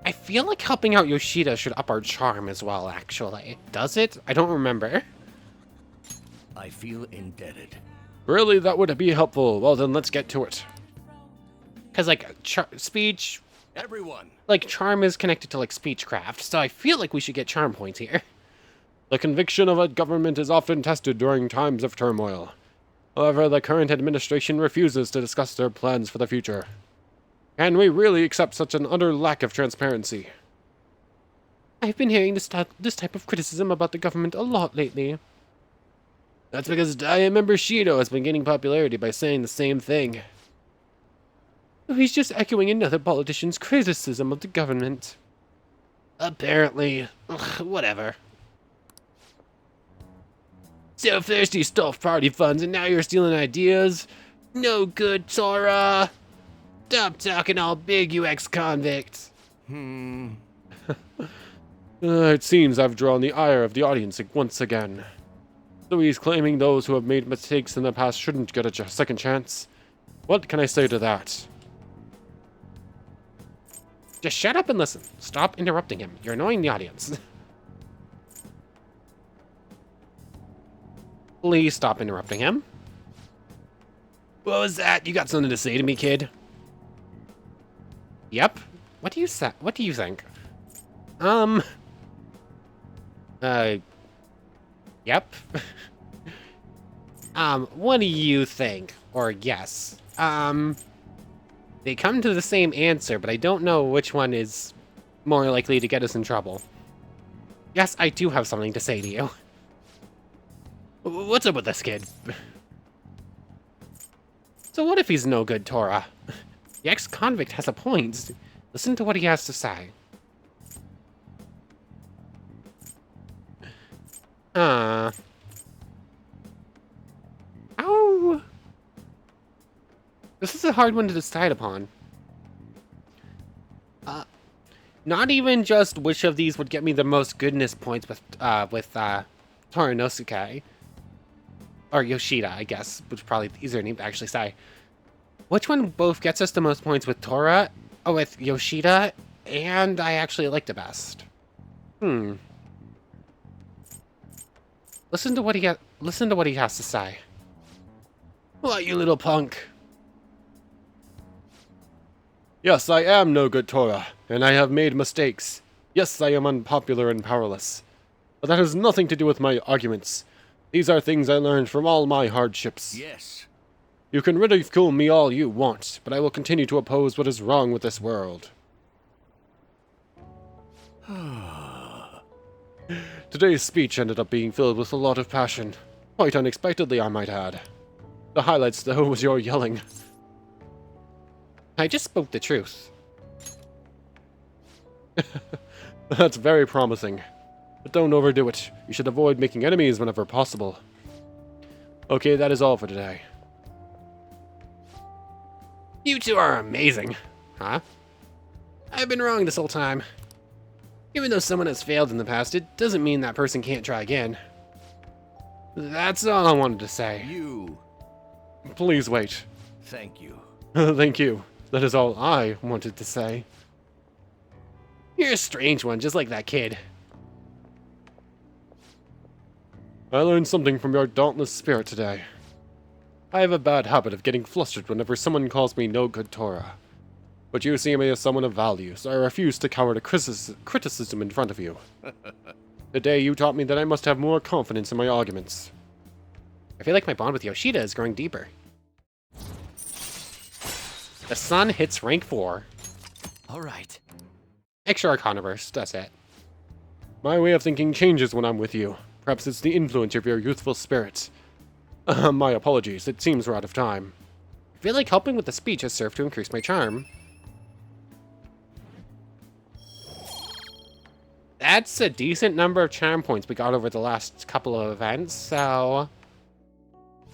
I feel like helping out Yoshida should up our charm as well, actually. Does it? I don't remember. I feel indebted. Really, that would be helpful. Well, then let's get to it. Because, like, speech... Everyone, Like, charm is connected to, like, speechcraft, so I feel like we should get charm points here. The conviction of a government is often tested during times of turmoil. However, the current administration refuses to discuss their plans for the future. Can we really accept such an utter lack of transparency? I've been hearing this type of criticism about the government a lot lately. That's because Diet member Shido has been gaining popularity by saying the same thing. He's just echoing another politician's criticism of the government. Apparently. Ugh, whatever. So first you stole party funds and now you're stealing ideas? No good, Sora! Stop talking all big, you ex-convict! It seems I've drawn the ire of the audience once again. So he's claiming those who have made mistakes in the past shouldn't get a second chance. What can I say to that? Just shut up and listen. Stop interrupting him. You're annoying the audience. Please stop interrupting him. What was that? You got something to say to me, kid? Yep. What do you think? Yep. What do you think? Or yes. They come to the same answer, but I don't know which one is more likely to get us in trouble. Yes, I do have something to say to you. What's up with this kid? So what if he's no good, Tora? The ex-convict has a point. Listen to what he has to say. Ow. This is a hard one to decide upon. Not even just which of these would get me the most goodness points with Torinosuke. Or Yoshida, I guess, which is probably the easier name to actually say. Which one both gets us the most points with with Yoshida, and I actually like the best? Listen to what he has to say. What, you little punk? Yes, I am no good Tora, and I have made mistakes. Yes, I am unpopular and powerless. But that has nothing to do with my arguments. These are things I learned from all my hardships. yes. You can ridicule me all you want, but I will continue to oppose what is wrong with this world. Today's speech ended up being filled with a lot of passion. Quite unexpectedly, I might add. The highlights, though, was your yelling. I just spoke the truth. That's very promising. But don't overdo it. You should avoid making enemies whenever possible. Okay, that is all for today. You two are amazing. Huh? I've been wrong this whole time. Even though someone has failed in the past, it doesn't mean that person can't try again. That's all I wanted to say. You. Please wait. Thank you. Thank you. That is all I wanted to say. You're a strange one, just like that kid. I learned something from your dauntless spirit today. I have a bad habit of getting flustered whenever someone calls me no good Torah. But you see me as someone of value, so I refuse to cower to criticism in front of you. Today you taught me that I must have more confidence in my arguments. I feel like my bond with Yoshida is growing deeper. The sun hits rank 4. Alright. Extra Arcana Burst, that's it. My way of thinking changes when I'm with you. Perhaps it's the influence of your youthful spirit. My apologies, it seems we're out of time. I feel like helping with the speech has served to increase my charm. That's a decent number of charm points we got over the last couple of events, so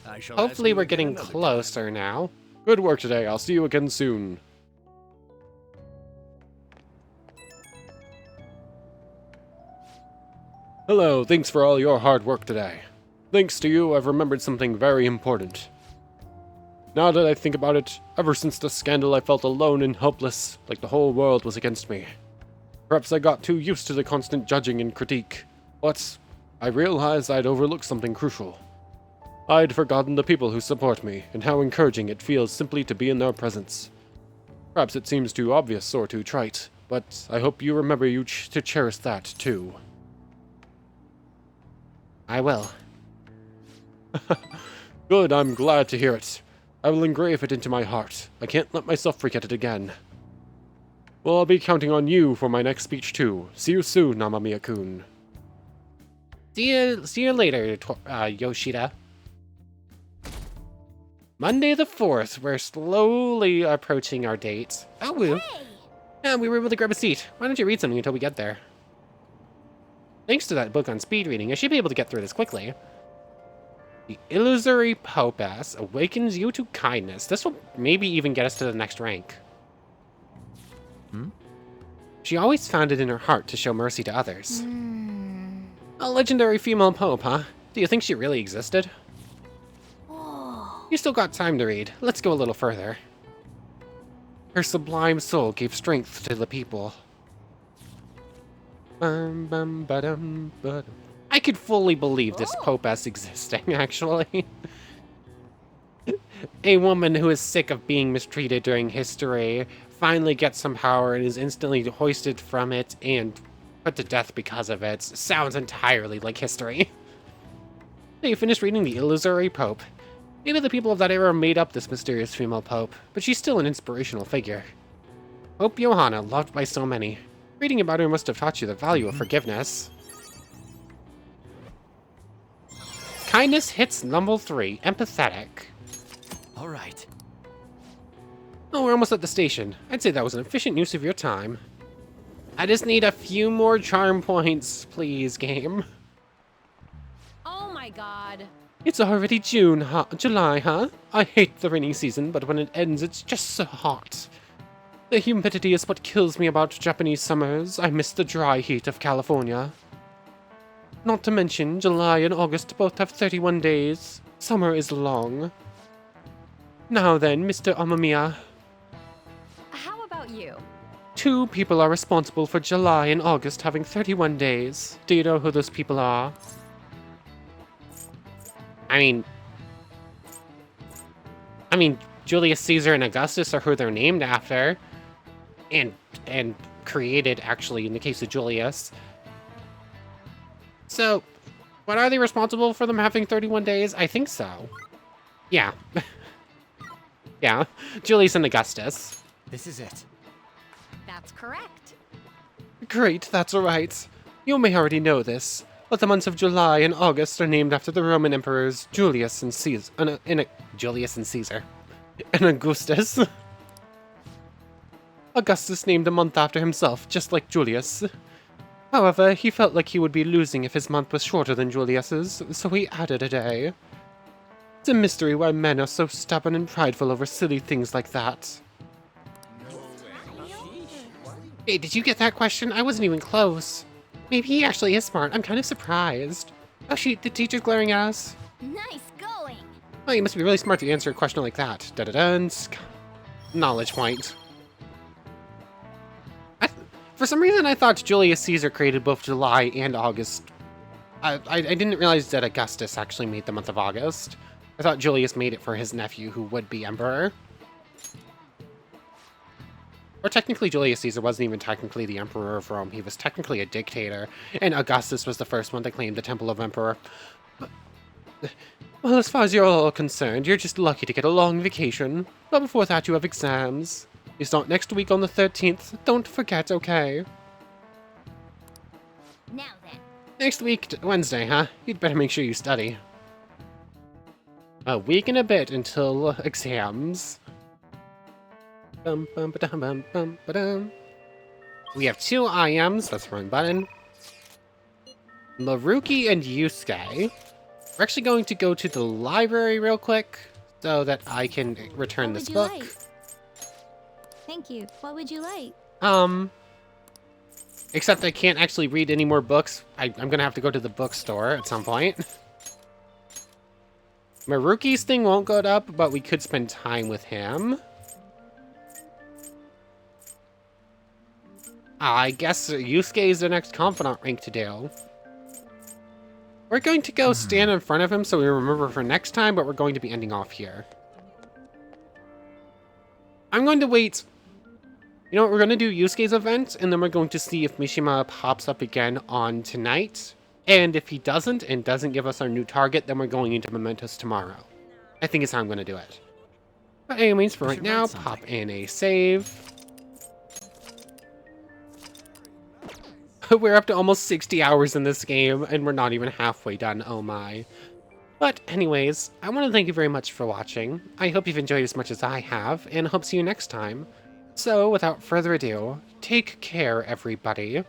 I shall hopefully ask you we're again getting another closer now. Good work today, I'll see you again soon. Hello, thanks for all your hard work today. Thanks to you, I've remembered something very important. Now that I think about it, ever since the scandal I felt alone and helpless, like the whole world was against me. Perhaps I got too used to the constant judging and critique, but I realized I'd overlooked something crucial. I'd forgotten the people who support me, and how encouraging it feels simply to be in their presence. Perhaps it seems too obvious or too trite, but I hope you remember to cherish that, too. I will. Good, I'm glad to hear it. I will engrave it into my heart. I can't let myself forget it again. Well, I'll be counting on you for my next speech, too. See you soon, Namamiya-kun. See you later, Yoshida. Monday the 4th. We're slowly approaching our date. Oh, woo. Hey! Yeah, we were able to grab a seat. Why don't you read something until we get there? Thanks to that book on speed reading, I should be able to get through this quickly. The illusory Popess awakens you to kindness. This will maybe even get us to the next rank. She always found it in her heart to show mercy to others. A legendary female pope, huh? Do you think she really existed? You still got time to read. Let's go a little further. Her sublime soul gave strength to the people. I could fully believe this Popess existing, actually. A woman who is sick of being mistreated during history finally gets some power and is instantly hoisted from it and put to death because of it. Sounds entirely like history. You finished reading The Illusory Pope. Maybe the people of that era made up this mysterious female pope, but she's still an inspirational figure. Pope Johanna, loved by so many. Reading about her must have taught you the value of forgiveness. Kindness hits number 3, empathetic. Alright. Oh, we're almost at the station. I'd say that was an efficient use of your time. I just need a few more charm points, please, game. Oh my god. It's already June, huh? July, huh? I hate the rainy season, but when it ends, it's just so hot. The humidity is what kills me about Japanese summers. I miss the dry heat of California. Not to mention, July and August both have 31 days. Summer is long. Now then, Mr. Amamiya. How about you? 2 people are responsible for July and August having 31 days. Do you know who those people are? I mean, Julius Caesar and Augustus are who they're named after. And created, actually, in the case of Julius. So, what are they responsible for them having 31 days? I think so. Yeah. Yeah, Julius and Augustus. This is it. That's correct. Great, that's alright. You may already know this, but the months of July and August are named after the Roman emperors Julius and Caesar. Julius and Caesar. And Augustus. Augustus named a month after himself, just like Julius. However, he felt like he would be losing if his month was shorter than Julius's, so he added a day. It's a mystery why men are so stubborn and prideful over silly things like that. Hey, did you get that question? I wasn't even close. Maybe he actually is smart. I'm kind of surprised. Oh shoot, the teacher's glaring at us. Nice going! Oh, you must be really smart to answer a question like that. Da-da-dun. Knowledge point. For some reason, I thought Julius Caesar created both July and August. I didn't realize that Augustus actually made the month of August. I thought Julius made it for his nephew, who would be emperor. Or technically, Julius Caesar wasn't even technically the emperor of Rome. He was technically a dictator, and Augustus was the first one to claim the title of emperor. Well, as far as you're all concerned, you're just lucky to get a long vacation. But before that, you have exams. You start next week on the 13th. Don't forget, okay? Now then. Next week, Wednesday, huh? You'd better make sure you study. A week and a bit until exams. Bum, bum, ba-dum, bum, bum, ba-dum. We have 2 IMs. That's the wrong button. Maruki and Yusuke. We're actually going to go to the library real quick so that I can return this book. Thank you. What would you like? Except I can't actually read any more books. I'm gonna have to go to the bookstore at some point. Maruki's thing won't go up, but we could spend time with him. I guess Yusuke is the next confidant rank to do. We're going to go stand in front of him so we remember for next time, but we're going to be ending off here. I'm going to wait. You know what, we're going to do Yusuke's event, and then we're going to see if Mishima pops up again on tonight. And if he doesn't, and doesn't give us our new target, then we're going into Mementos tomorrow. I think is how I'm going to do it. But anyways, for right now, pop in a save. We're up to almost 60 hours in this game, and we're not even halfway done, oh my. But anyways, I want to thank you very much for watching. I hope you've enjoyed as much as I have, and hope to see you next time. So, without further ado, take care, everybody.